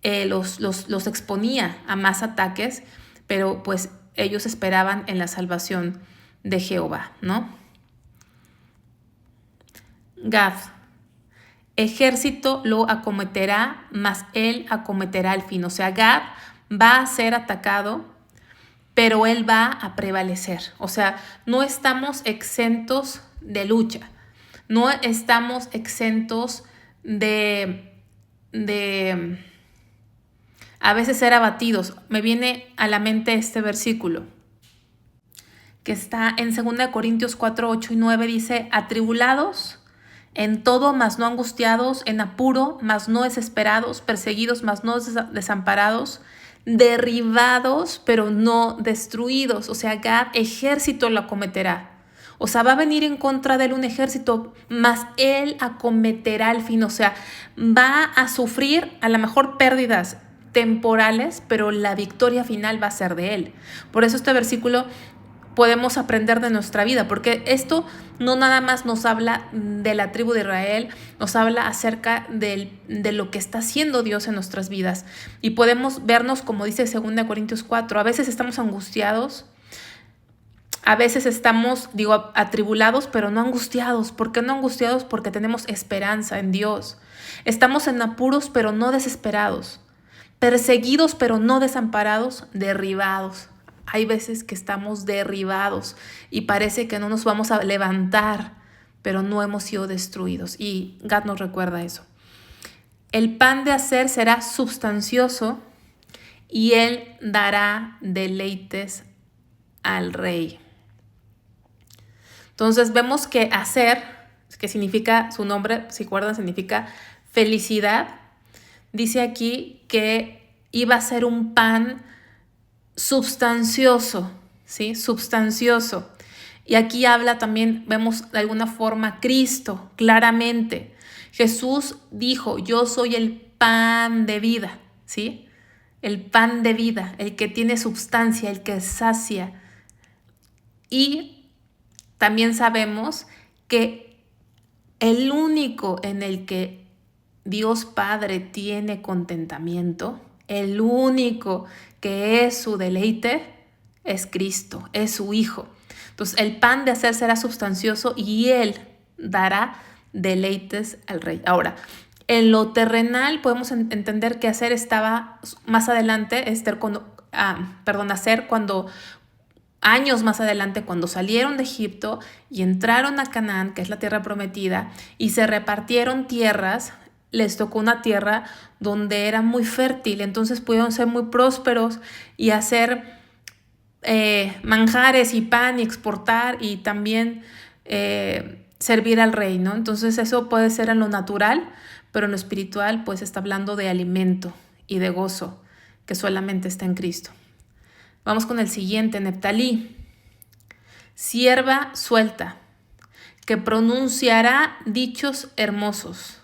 A: los exponía a más ataques, pero pues ellos esperaban en la salvación de Jehová, ¿no? Gad, ejército lo acometerá, mas él acometerá al fin. O sea, Gad va a ser atacado, pero él va a prevalecer. O sea, no estamos exentos de lucha, no estamos exentos de a veces ser abatidos. Me viene a la mente este versículo que está en 2 Corintios 4, 8 y 9, dice, atribulados en todo, mas no angustiados, en apuro, mas no desesperados, perseguidos, mas no desamparados, derribados, pero no destruidos. O sea, Gad, ejército lo acometerá. O sea, va a venir en contra de él un ejército, mas él acometerá al fin. O sea, va a sufrir a lo mejor pérdidas temporales, pero la victoria final va a ser de él. Por eso este versículo podemos aprender de nuestra vida, porque esto no nada más nos habla de la tribu de Israel, nos habla acerca de lo que está haciendo Dios en nuestras vidas. Y podemos vernos, como dice 2 Corintios 4, a veces estamos angustiados, a veces estamos, atribulados, pero no angustiados. ¿Por qué no angustiados? Porque tenemos esperanza en Dios. Estamos en apuros, pero no desesperados. Perseguidos, pero no desamparados, derribados. Hay veces que estamos derribados y parece que no nos vamos a levantar, pero no hemos sido destruidos. Y Gad nos recuerda eso. El pan de hacer será sustancioso y él dará deleites al rey. Entonces vemos que hacer, que significa, su nombre, si recuerdan, significa felicidad. Dice aquí que iba a ser un pan substancioso, ¿sí? Substancioso. Y aquí habla también, vemos de alguna forma Cristo, claramente. Jesús dijo, yo soy el pan de vida, ¿sí? El pan de vida, el que tiene substancia, el que sacia. Y también sabemos que el único en el que Dios Padre tiene contentamiento, el único que es su deleite, es Cristo, es su Hijo. Entonces el pan de hacer será sustancioso y Él dará deleites al rey. Ahora, en lo terrenal podemos entender que hacer estaba más adelante, hacer cuando años más adelante, cuando salieron de Egipto y entraron a Canaán, que es la tierra prometida, y se repartieron tierras, les tocó una tierra donde era muy fértil, entonces pudieron ser muy prósperos y hacer manjares y pan y exportar y también servir al rey, ¿no? Entonces eso puede ser en lo natural, pero en lo espiritual pues está hablando de alimento y de gozo que solamente está en Cristo. Vamos con el siguiente, Neftalí. Sierva suelta, que pronunciará dichos hermosos.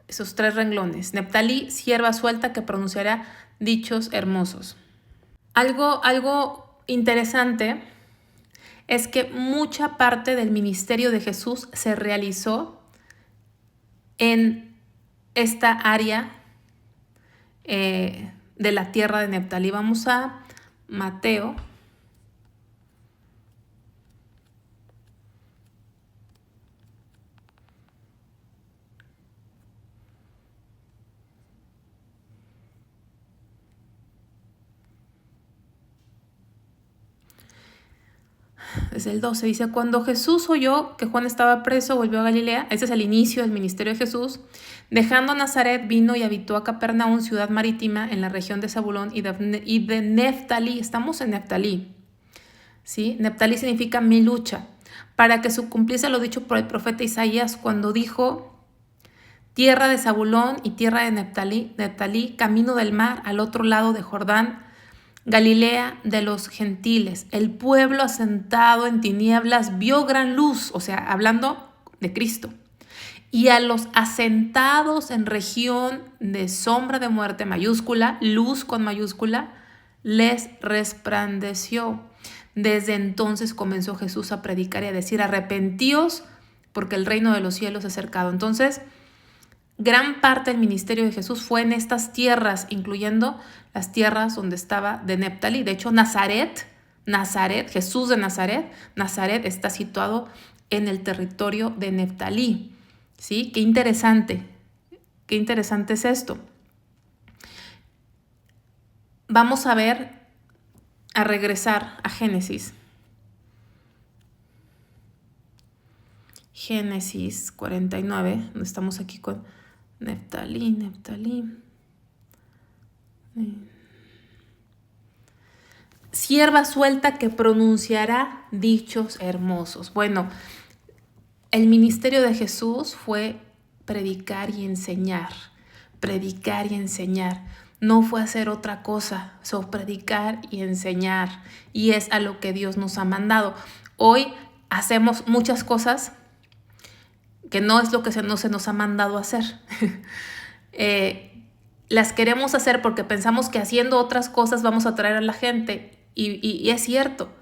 A: Esos 3 renglones. Neftalí, sierva suelta, que pronunciará dichos hermosos. Algo interesante es que mucha parte del ministerio de Jesús se realizó en esta área de la tierra de Neftalí. Vamos a Mateo. Desde el 12 dice, cuando Jesús oyó que Juan estaba preso, volvió a Galilea. Ese es el inicio del ministerio de Jesús. Dejando Nazaret, vino y habitó a Capernaum, ciudad marítima, en la región de Zabulón y de Neftalí. Estamos en Neftalí, ¿sí? Neftalí significa mi lucha. Para que se cumpliese lo dicho por el profeta Isaías cuando dijo, tierra de Zabulón y tierra de Neftalí, camino del mar, al otro lado de Jordán, Galilea de los gentiles. El pueblo asentado en tinieblas vio gran luz, o sea, hablando de Cristo. Y a los asentados en región de sombra de muerte, mayúscula, luz con mayúscula, les resplandeció. Desde entonces comenzó Jesús a predicar y a decir, arrepentíos porque el reino de los cielos es cercano. Entonces, gran parte del ministerio de Jesús fue en estas tierras, incluyendo las tierras donde estaba de Neftalí. De hecho, Nazaret, Jesús de Nazaret está situado en el territorio de Neftalí. ¿Sí? Qué interesante es esto. Vamos a regresar a Génesis. Génesis 49, donde estamos aquí con Neftalí. Sierva suelta que pronunciará dichos hermosos. Bueno, el ministerio de Jesús fue predicar y enseñar. No fue hacer otra cosa, sino predicar y enseñar. Y es a lo que Dios nos ha mandado. Hoy hacemos muchas cosas que no es lo que no se nos ha mandado hacer. Las queremos hacer porque pensamos que haciendo otras cosas vamos a atraer a la gente. Y es cierto.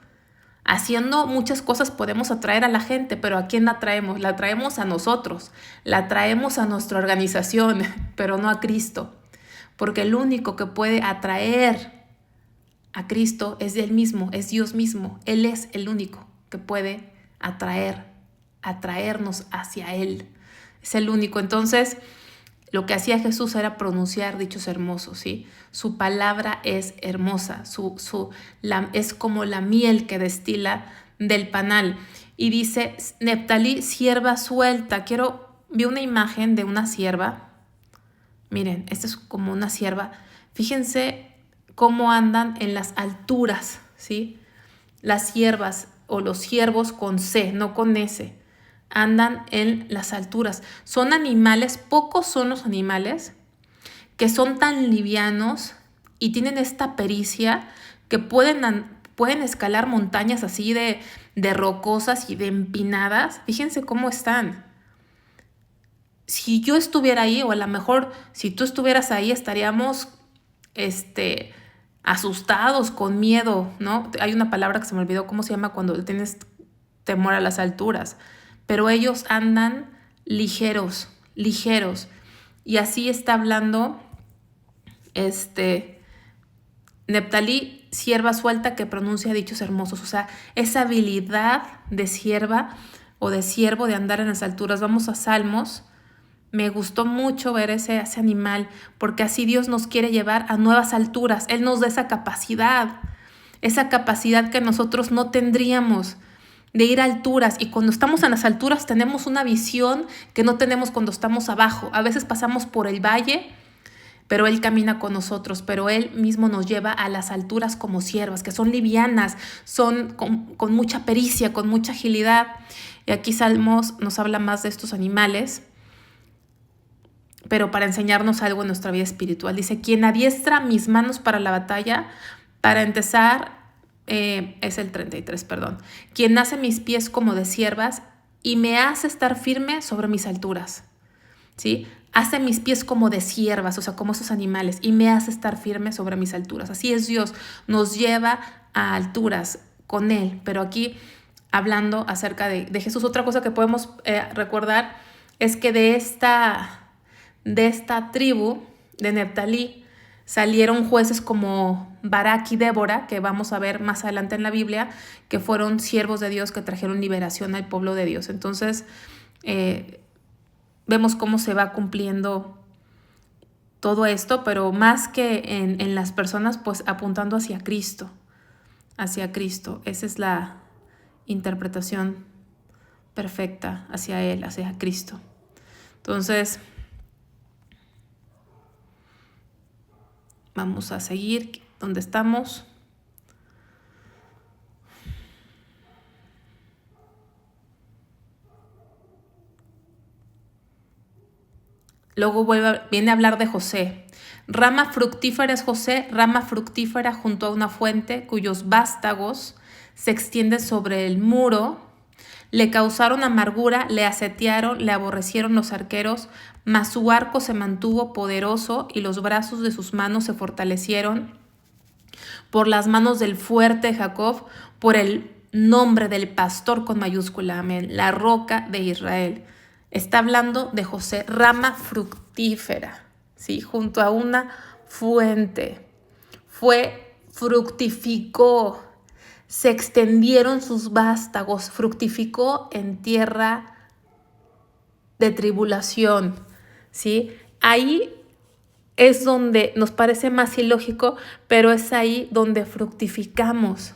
A: Haciendo muchas cosas podemos atraer a la gente, pero ¿a quién la traemos? La traemos a nosotros, la traemos a nuestra organización, pero no a Cristo. Porque el único que puede atraer a Cristo es Él mismo, es Dios mismo. Él es el único que puede atraernos hacia Él. Es el único. Entonces, lo que hacía Jesús era pronunciar dichos hermosos, ¿sí? Su palabra es hermosa, es como la miel que destila del panal. Y dice, Neftalí, sierva suelta. Vi una imagen de una sierva. Miren, esta es como una sierva. Fíjense cómo andan en las alturas, ¿sí? Las siervas o los siervos con C, no con S. Andan en las alturas. Son animales, pocos son los animales que son tan livianos y tienen esta pericia que pueden escalar montañas así de rocosas y de empinadas. Fíjense cómo están. Si yo estuviera ahí, o a lo mejor si tú estuvieras ahí, estaríamos asustados, con miedo, ¿no? Hay una palabra que se me olvidó cómo se llama cuando tienes temor a las alturas. Pero ellos andan ligeros. Y así está hablando Neftalí, sierva suelta que pronuncia dichos hermosos. O sea, esa habilidad de sierva o de siervo de andar en las alturas. Vamos a Salmos. Me gustó mucho ver ese animal, porque así Dios nos quiere llevar a nuevas alturas. Él nos da esa capacidad que nosotros no tendríamos, de ir a alturas. Y cuando estamos en las alturas tenemos una visión que no tenemos cuando estamos abajo. A veces pasamos por el valle, pero Él camina con nosotros, pero Él mismo nos lleva a las alturas como siervas, que son livianas, son con mucha pericia, con mucha agilidad. Y aquí Salmos nos habla más de estos animales, pero para enseñarnos algo en nuestra vida espiritual. Dice, quien adiestra mis manos para la batalla, Para empezar, es el 33, perdón. Quien hace mis pies como de siervas y me hace estar firme sobre mis alturas. ¿Sí? Hace mis pies como de siervas, o sea, como esos animales, y me hace estar firme sobre mis alturas. Así es Dios, nos lleva a alturas con Él. Pero aquí, hablando acerca de Jesús, otra cosa que podemos recordar es que de esta tribu de Neftalí salieron jueces como Barak y Débora, que vamos a ver más adelante en la Biblia, que fueron siervos de Dios que trajeron liberación al pueblo de Dios. Entonces, vemos cómo se va cumpliendo todo esto, pero más que en las personas, pues apuntando hacia Cristo, hacia Cristo. Esa es la interpretación perfecta hacia Él, hacia Cristo. Entonces, vamos a seguir donde estamos. Luego viene a hablar de José. Rama fructífera es José, rama fructífera junto a una fuente cuyos vástagos se extienden sobre el muro. Le causaron amargura, le asetearon, le aborrecieron los arqueros, mas su arco se mantuvo poderoso y los brazos de sus manos se fortalecieron por las manos del fuerte Jacob, por el nombre del pastor con mayúscula, amén, la roca de Israel. Está hablando de José, rama fructífera, ¿sí? Junto a una fuente. Fructificó, se extendieron sus vástagos, fructificó en tierra de tribulación, ¿sí? Ahí es donde nos parece más ilógico, pero es ahí donde fructificamos.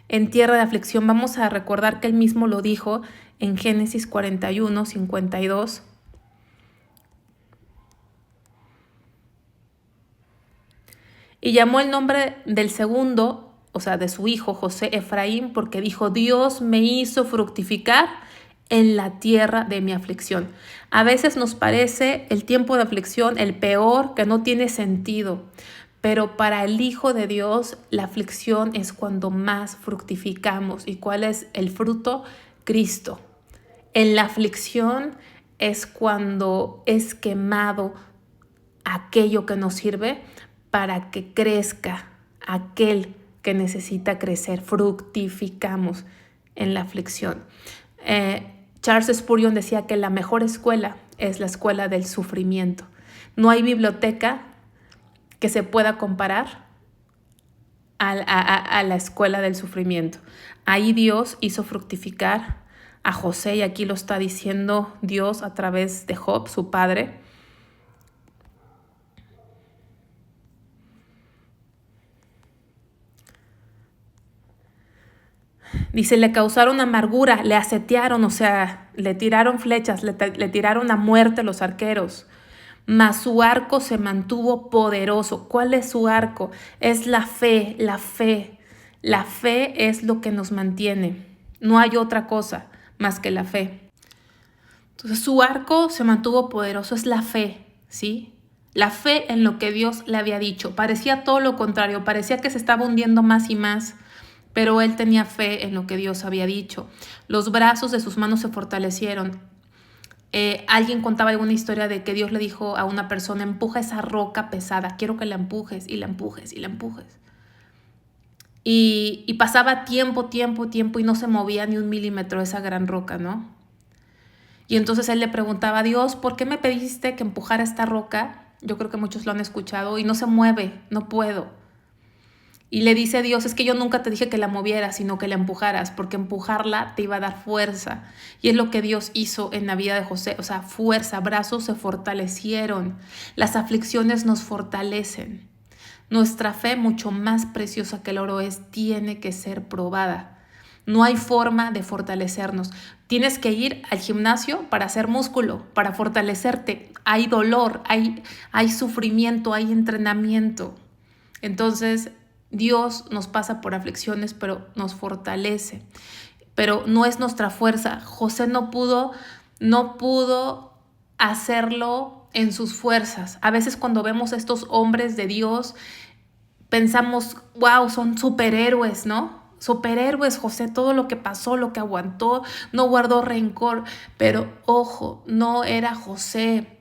A: En tierra de aflicción, vamos a recordar que él mismo lo dijo en Génesis 41, 52. Y llamó el nombre del segundo, o sea, de su hijo José, Efraín, porque dijo, Dios me hizo fructificar en la tierra de mi aflicción. A veces nos parece el tiempo de aflicción el peor, que no tiene sentido. Pero para el Hijo de Dios, la aflicción es cuando más fructificamos. ¿Y cuál es el fruto? Cristo. En la aflicción es cuando es quemado aquello que nos sirve para que crezca aquel que necesita crecer. Fructificamos en la aflicción. Charles Spurgeon decía que la mejor escuela es la escuela del sufrimiento. No hay biblioteca que se pueda comparar a la escuela del sufrimiento. Ahí Dios hizo fructificar a José, y aquí lo está diciendo Dios a través de Job, su padre. Dice, le causaron amargura, le asetearon, o sea, le tiraron flechas, le tiraron a muerte los arqueros. Mas su arco se mantuvo poderoso. ¿Cuál es su arco? Es la fe, la fe. La fe es lo que nos mantiene. No hay otra cosa más que la fe. Entonces su arco se mantuvo poderoso, es la fe, ¿sí? La fe en lo que Dios le había dicho. Parecía todo lo contrario, parecía que se estaba hundiendo más y más, pero él tenía fe en lo que Dios había dicho. Los brazos de sus manos se fortalecieron. Alguien contaba alguna historia de que Dios le dijo a una persona, empuja esa roca pesada, quiero que la empujes, y la empujes, y la empujes. Y pasaba tiempo, y no se movía ni un milímetro esa gran roca, ¿no? Y entonces él le preguntaba a Dios, ¿por qué me pediste que empujara esta roca? Yo creo que muchos lo han escuchado, y no se mueve, no puedo. Y le dice a Dios, es que yo nunca te dije que la movieras, sino que la empujaras, porque empujarla te iba a dar fuerza. Y es lo que Dios hizo en la vida de José, o sea, fuerza, brazos se fortalecieron. Las aflicciones nos fortalecen. Nuestra fe, mucho más preciosa que el oro tiene que ser probada. No hay forma de fortalecernos. Tienes que ir al gimnasio para hacer músculo, para fortalecerte. Hay dolor, hay sufrimiento, hay entrenamiento. Entonces, Dios nos pasa por aflicciones, pero nos fortalece. Pero no es nuestra fuerza. José no pudo hacerlo en sus fuerzas. A veces cuando vemos a estos hombres de Dios, pensamos, wow, son superhéroes, ¿no? Superhéroes, José, todo lo que pasó, lo que aguantó, no guardó rencor. Pero ojo, no era José,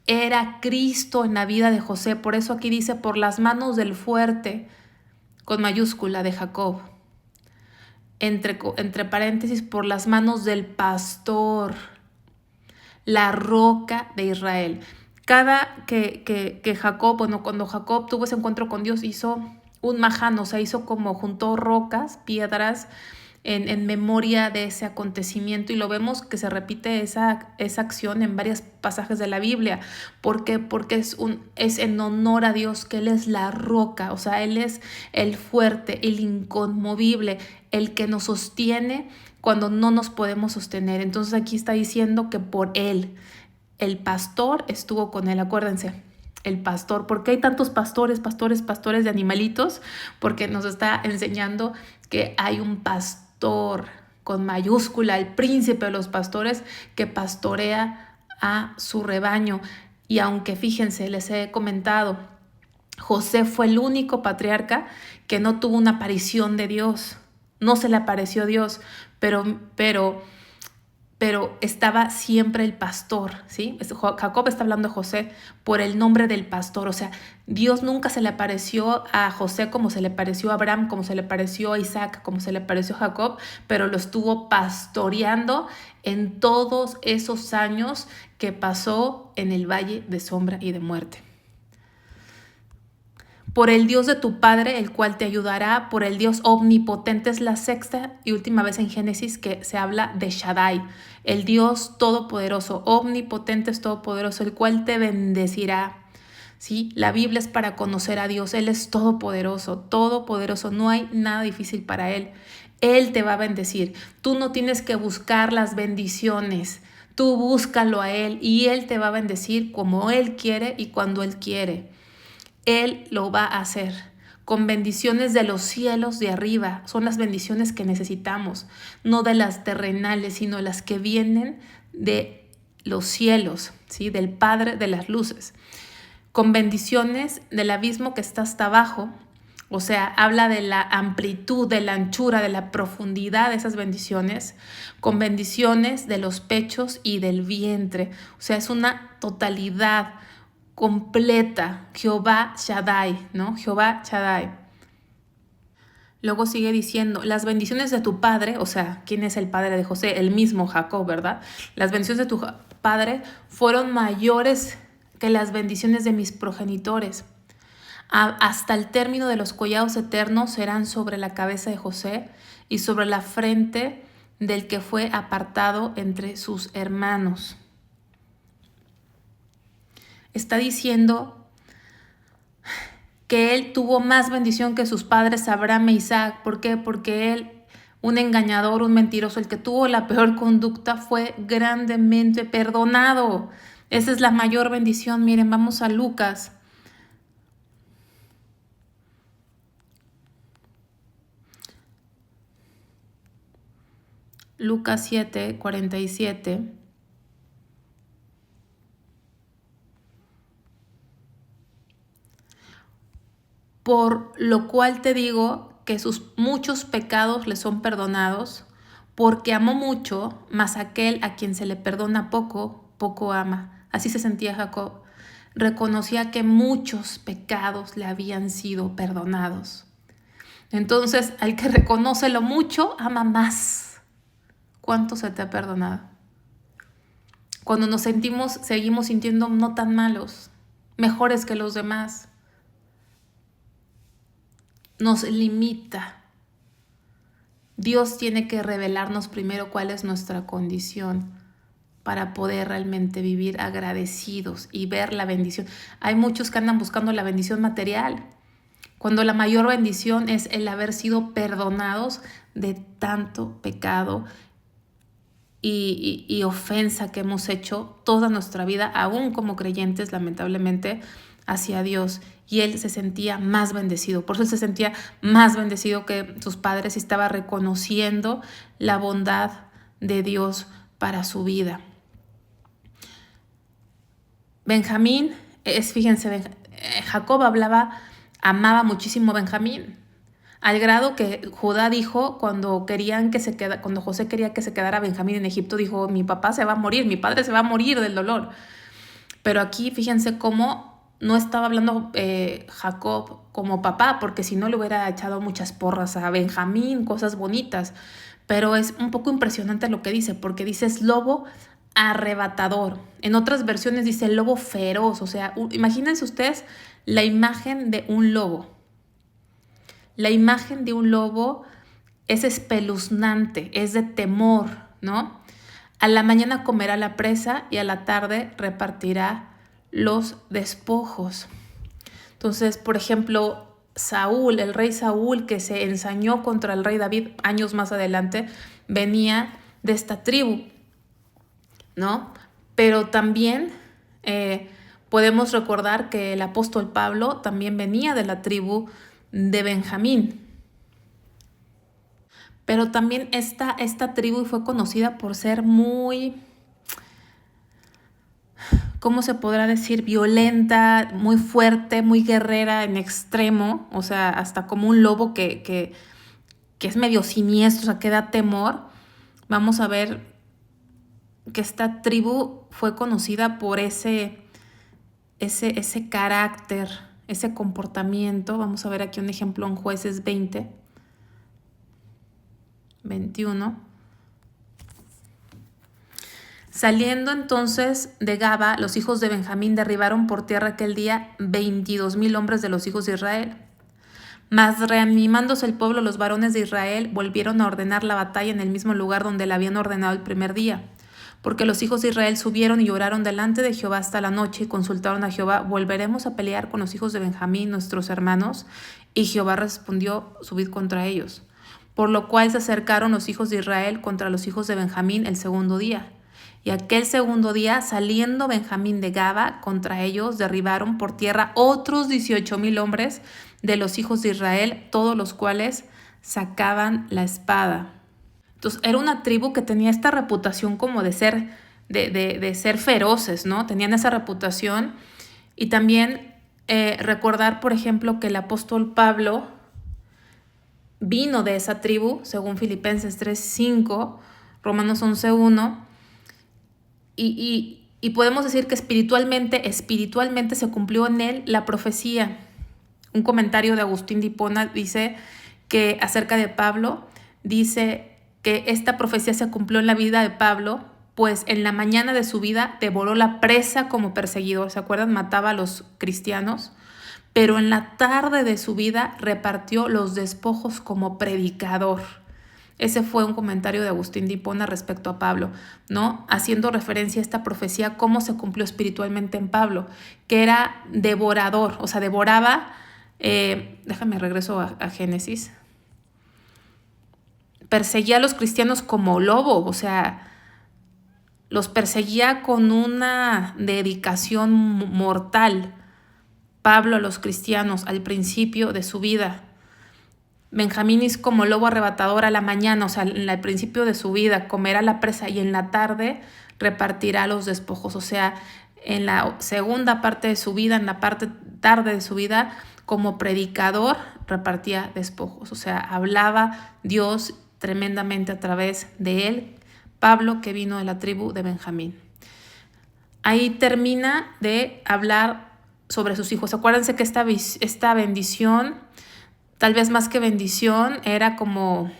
A: era Cristo en la vida de José. Por eso aquí dice, por las manos del fuerte, con mayúscula, de Jacob. Entre paréntesis, por las manos del pastor, la roca de Israel. Cada que Jacob, bueno, cuando Jacob tuvo ese encuentro con Dios, hizo un maján, o sea, hizo como juntó rocas, piedras, en memoria de ese acontecimiento, y lo vemos que se repite esa acción en varios pasajes de la Biblia. ¿Por qué? Porque es en honor a Dios, que Él es la roca, o sea, Él es el fuerte, el inconmovible, el que nos sostiene cuando no nos podemos sostener. Entonces aquí está diciendo que por Él, el pastor estuvo con Él, acuérdense. El pastor, ¿por qué hay tantos pastores de animalitos? Porque nos está enseñando que hay un pastor con mayúscula, el príncipe de los pastores, que pastorea a su rebaño. Y aunque fíjense, les he comentado, José fue el único patriarca que no tuvo una aparición de Dios, no se le apareció Dios, pero estaba siempre el pastor, ¿sí? Jacob está hablando de José por el nombre del pastor, o sea, Dios nunca se le apareció a José como se le apareció a Abraham, como se le apareció a Isaac, como se le apareció a Jacob, pero lo estuvo pastoreando en todos esos años que pasó en el valle de sombra y de muerte. Por el Dios de tu Padre, el cual te ayudará, por el Dios omnipotente. Es la sexta y última vez en Génesis que se habla de Shaddai, el Dios todopoderoso, omnipotente es todopoderoso, el cual te bendecirá. ¿Sí? La Biblia es para conocer a Dios, Él es todopoderoso, no hay nada difícil para Él. Él te va a bendecir, tú no tienes que buscar las bendiciones, tú búscalo a Él y Él te va a bendecir como Él quiere y cuando Él quiere. Él lo va a hacer con bendiciones de los cielos de arriba. Son las bendiciones que necesitamos, no de las terrenales, sino las que vienen de los cielos, ¿sí? Del Padre de las luces. Con bendiciones del abismo que está hasta abajo, o sea, habla de la amplitud, de la anchura, de la profundidad de esas bendiciones, con bendiciones de los pechos y del vientre. O sea, es una totalidad completa, Jehová Shaddai, ¿no? Jehová Shaddai. Luego sigue diciendo, las bendiciones de tu padre, o sea, ¿quién es el padre de José? El mismo Jacob, ¿verdad? Las bendiciones de tu padre fueron mayores que las bendiciones de mis progenitores. Hasta el término de los collados eternos serán sobre la cabeza de José y sobre la frente del que fue apartado entre sus hermanos. Está diciendo que él tuvo más bendición que sus padres Abraham e Isaac. ¿Por qué? Porque él, un engañador, un mentiroso, el que tuvo la peor conducta, fue grandemente perdonado. Esa es la mayor bendición. Miren, vamos a Lucas. Lucas 7, 47. Por lo cual te digo que sus muchos pecados le son perdonados, porque amó mucho, mas aquel a quien se le perdona poco, poco ama. Así se sentía Jacob. Reconocía que muchos pecados le habían sido perdonados. Entonces, al que reconoce lo mucho, ama más. ¿Cuánto se te ha perdonado? Cuando nos seguimos sintiendo no tan malos, mejores que los demás, nos limita. Dios tiene que revelarnos primero cuál es nuestra condición para poder realmente vivir agradecidos y ver la bendición. Hay muchos que andan buscando la bendición material, cuando la mayor bendición es el haber sido perdonados de tanto pecado y ofensa que hemos hecho toda nuestra vida, aún como creyentes, lamentablemente, hacia Dios. Y él se sentía más bendecido. Por eso él se sentía más bendecido que sus padres y estaba reconociendo la bondad de Dios para su vida. Benjamín, fíjense, Jacob hablaba amaba muchísimo a Benjamín, al grado que Judá dijo cuando José quería que se quedara Benjamín en Egipto, dijo, mi papá se va a morir, mi padre se va a morir del dolor. Pero aquí fíjense cómo no estaba hablando Jacob como papá, porque si no le hubiera echado muchas porras a Benjamín, cosas bonitas. Pero es un poco impresionante lo que dice, porque dice es lobo arrebatador. En otras versiones dice lobo feroz. O sea, imagínense ustedes la imagen de un lobo. La imagen de un lobo es espeluznante, es de temor, ¿no? A la mañana comerá la presa y a la tarde repartirá los despojos. Entonces, por ejemplo, Saúl, el rey Saúl, que se ensañó contra el rey David años más adelante, venía de esta tribu, ¿no? Pero también podemos recordar que el apóstol Pablo también venía de la tribu de Benjamín. Pero también esta tribu fue conocida por ser muy, ¿cómo se podrá decir? Violenta, muy fuerte, muy guerrera en extremo, o sea, hasta como un lobo que es medio siniestro, o sea, que da temor. Vamos a ver que esta tribu fue conocida por ese carácter, ese comportamiento. Vamos a ver aquí un ejemplo en Jueces 20, 21. Saliendo entonces de Gaba, los hijos de Benjamín derribaron por tierra aquel día 22,000 hombres de los hijos de Israel. Mas reanimándose el pueblo, los varones de Israel volvieron a ordenar la batalla en el mismo lugar donde la habían ordenado el primer día. Porque los hijos de Israel subieron y oraron delante de Jehová hasta la noche y consultaron a Jehová, ¿volveremos a pelear con los hijos de Benjamín, nuestros hermanos? Y Jehová respondió, subid contra ellos. Por lo cual se acercaron los hijos de Israel contra los hijos de Benjamín el segundo día. Y aquel segundo día, saliendo Benjamín de Gaba, contra ellos derribaron por tierra otros 18,000 hombres de los hijos de Israel, todos los cuales sacaban la espada. Entonces era una tribu que tenía esta reputación como de ser feroces, ¿no? Tenían esa reputación. Y también recordar, por ejemplo, que el apóstol Pablo vino de esa tribu, según Filipenses 3:5, Romanos 11:1, y podemos decir que espiritualmente se cumplió en él la profecía. Un comentario de Agustín de Hipona dice que acerca de Pablo, dice que esta profecía se cumplió en la vida de Pablo, pues en la mañana de su vida devoró la presa como perseguidor, ¿se acuerdan? Mataba a los cristianos, pero en la tarde de su vida repartió los despojos como predicador. Ese fue un comentario de Agustín de Hipona respecto a Pablo, ¿no? Haciendo referencia a esta profecía, cómo se cumplió espiritualmente en Pablo, que era devorador, o sea, devoraba, déjame regreso a Génesis, perseguía a los cristianos como lobo, o sea, los perseguía con una dedicación mortal. Pablo a los cristianos al principio de su vida. Benjamín es como lobo arrebatador a la mañana, o sea, al principio de su vida, comerá la presa y en la tarde repartirá los despojos. O sea, en la segunda parte de su vida, en la parte tarde de su vida, como predicador, repartía despojos. O sea, hablaba Dios tremendamente a través de él, Pablo, que vino de la tribu de Benjamín. Ahí termina de hablar sobre sus hijos. Acuérdense que esta bendición, tal vez más que bendición, era como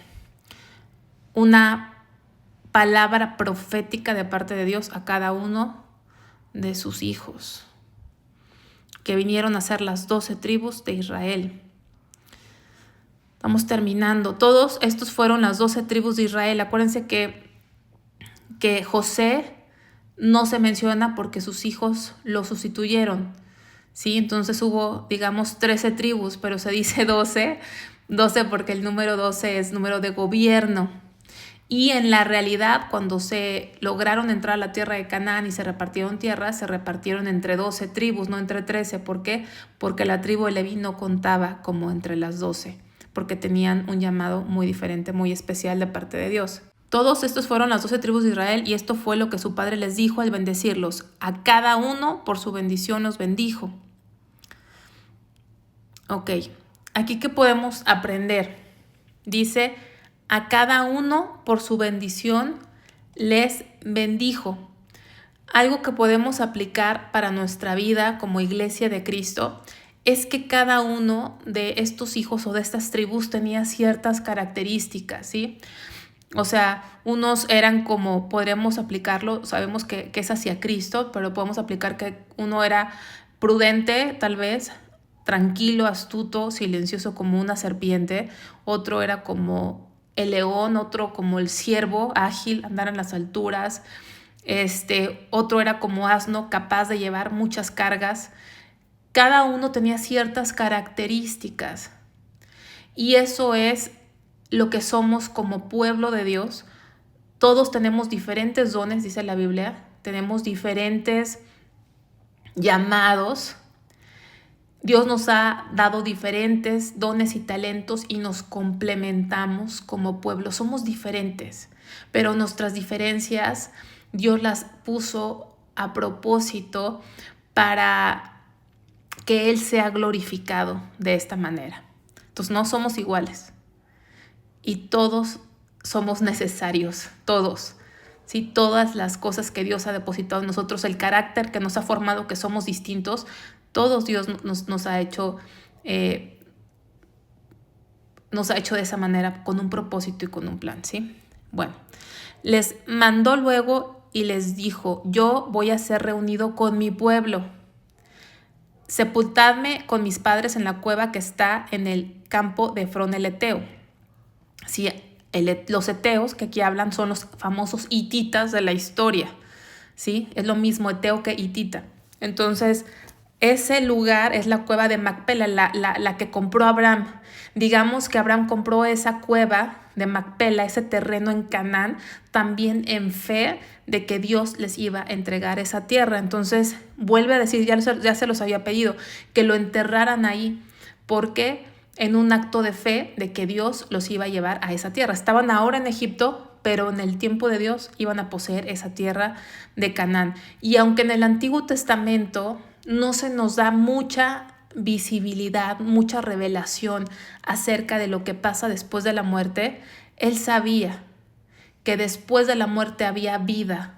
A: una palabra profética de parte de Dios a cada uno de sus hijos, que vinieron a ser las 12 tribus de Israel. Estamos terminando. Todos estos fueron las 12 tribus de Israel. Acuérdense que José no se menciona porque sus hijos lo sustituyeron, ¿sí? Entonces hubo, digamos, 13 tribus, pero se dice 12 porque el número 12 es número de gobierno. Y en la realidad, cuando se lograron entrar a la tierra de Canaán y se repartieron tierras, se repartieron entre 12 tribus, no entre 13. ¿Por qué? Porque la tribu de Leví no contaba como entre las 12, porque tenían un llamado muy diferente, muy especial de parte de Dios. Todos estos fueron las 12 tribus de Israel y esto fue lo que su padre les dijo al bendecirlos. A cada uno por su bendición los bendijo. Ok, aquí ¿qué podemos aprender? Dice, a cada uno por su bendición les bendijo. Algo que podemos aplicar para nuestra vida como iglesia de Cristo es que cada uno de estos hijos o de estas tribus tenía ciertas características, ¿sí? O sea, unos eran como, podríamos aplicarlo, sabemos que es hacia Cristo, pero podemos aplicar que uno era prudente, tal vez, tranquilo, astuto, silencioso como una serpiente. Otro era como el león, otro como el ciervo, ágil, andar en las alturas. Otro era como asno, capaz de llevar muchas cargas. Cada uno tenía ciertas características. Y eso es lo que somos como pueblo de Dios. Todos tenemos diferentes dones, dice la Biblia. Tenemos diferentes llamados. Dios nos ha dado diferentes dones y talentos y nos complementamos como pueblo. Somos diferentes, pero nuestras diferencias Dios las puso a propósito para que Él sea glorificado de esta manera. Entonces no somos iguales y todos somos necesarios, todos. ¿Sí? Todas las cosas que Dios ha depositado en nosotros, el carácter que nos ha formado, que somos distintos, todos Dios nos ha hecho de esa manera, con un propósito y con un plan, ¿sí? Bueno, les mandó luego y les dijo, yo voy a ser reunido con mi pueblo. Sepultadme con mis padres en la cueva que está en el campo de Efrón el Eteo. Sí, los eteos que aquí hablan son los famosos hititas de la historia, ¿sí? Es lo mismo eteo que hitita. Entonces, ese lugar es la cueva de Macpela, la que compró Abraham. Digamos que Abraham compró esa cueva de Macpela, ese terreno en Canaán, también en fe de que Dios les iba a entregar esa tierra. Entonces, vuelve a decir, ya se los había pedido, que lo enterraran ahí, porque en un acto de fe de que Dios los iba a llevar a esa tierra. Estaban ahora en Egipto, pero en el tiempo de Dios iban a poseer esa tierra de Canaán. Y aunque en el Antiguo Testamento no se nos da mucha visibilidad, mucha revelación acerca de lo que pasa después de la muerte, Él sabía que después de la muerte había vida.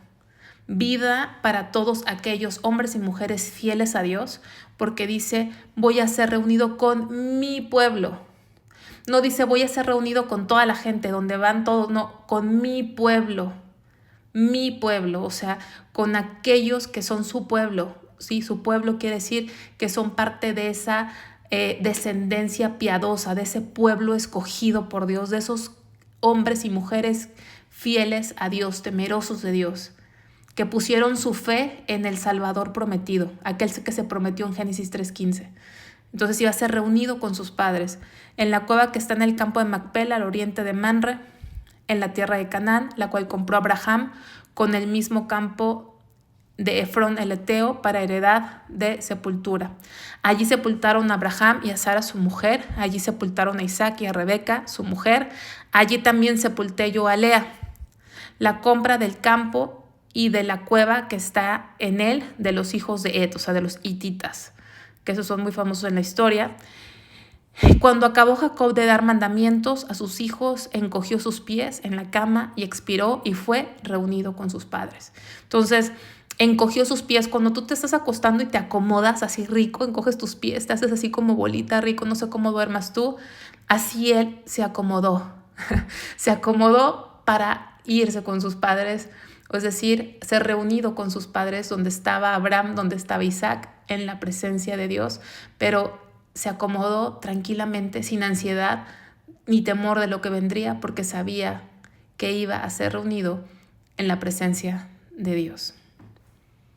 A: Vida para todos aquellos hombres y mujeres fieles a Dios, porque dice, voy a ser reunido con mi pueblo. No dice, voy a ser reunido con toda la gente, donde van todos, no, con mi pueblo, o sea, con aquellos que son su pueblo. Sí, su pueblo quiere decir que son parte de esa descendencia piadosa, de ese pueblo escogido por Dios, de esos hombres y mujeres fieles a Dios, temerosos de Dios, que pusieron su fe en el Salvador prometido, aquel que se prometió en Génesis 3:15. Entonces iba a ser reunido con sus padres en la cueva que está en el campo de Macpela, al oriente de Manre, en la tierra de Canaán, la cual compró Abraham con el mismo campo de Efrón el Eteo para heredad de sepultura. Allí sepultaron a Abraham y a Sara su mujer, allí sepultaron a Isaac y a Rebeca su mujer, allí también sepulté yo a Lea. La compra del campo y de la cueva que está en él de los hijos de Et, o sea, de los hititas, que esos son muy famosos en la historia. Cuando acabó Jacob de dar mandamientos a sus hijos, encogió sus pies en la cama y expiró y fue reunido con sus padres. Entonces, encogió sus pies. Cuando tú te estás acostando y te acomodas así rico, encoges tus pies, te haces así como bolita rico, no sé cómo duermas tú, así él se acomodó. Se acomodó para irse con sus padres, es decir, ser reunido con sus padres donde estaba Abraham, donde estaba Isaac, en la presencia de Dios, pero se acomodó tranquilamente, sin ansiedad ni temor de lo que vendría, porque sabía que iba a ser reunido en la presencia de Dios.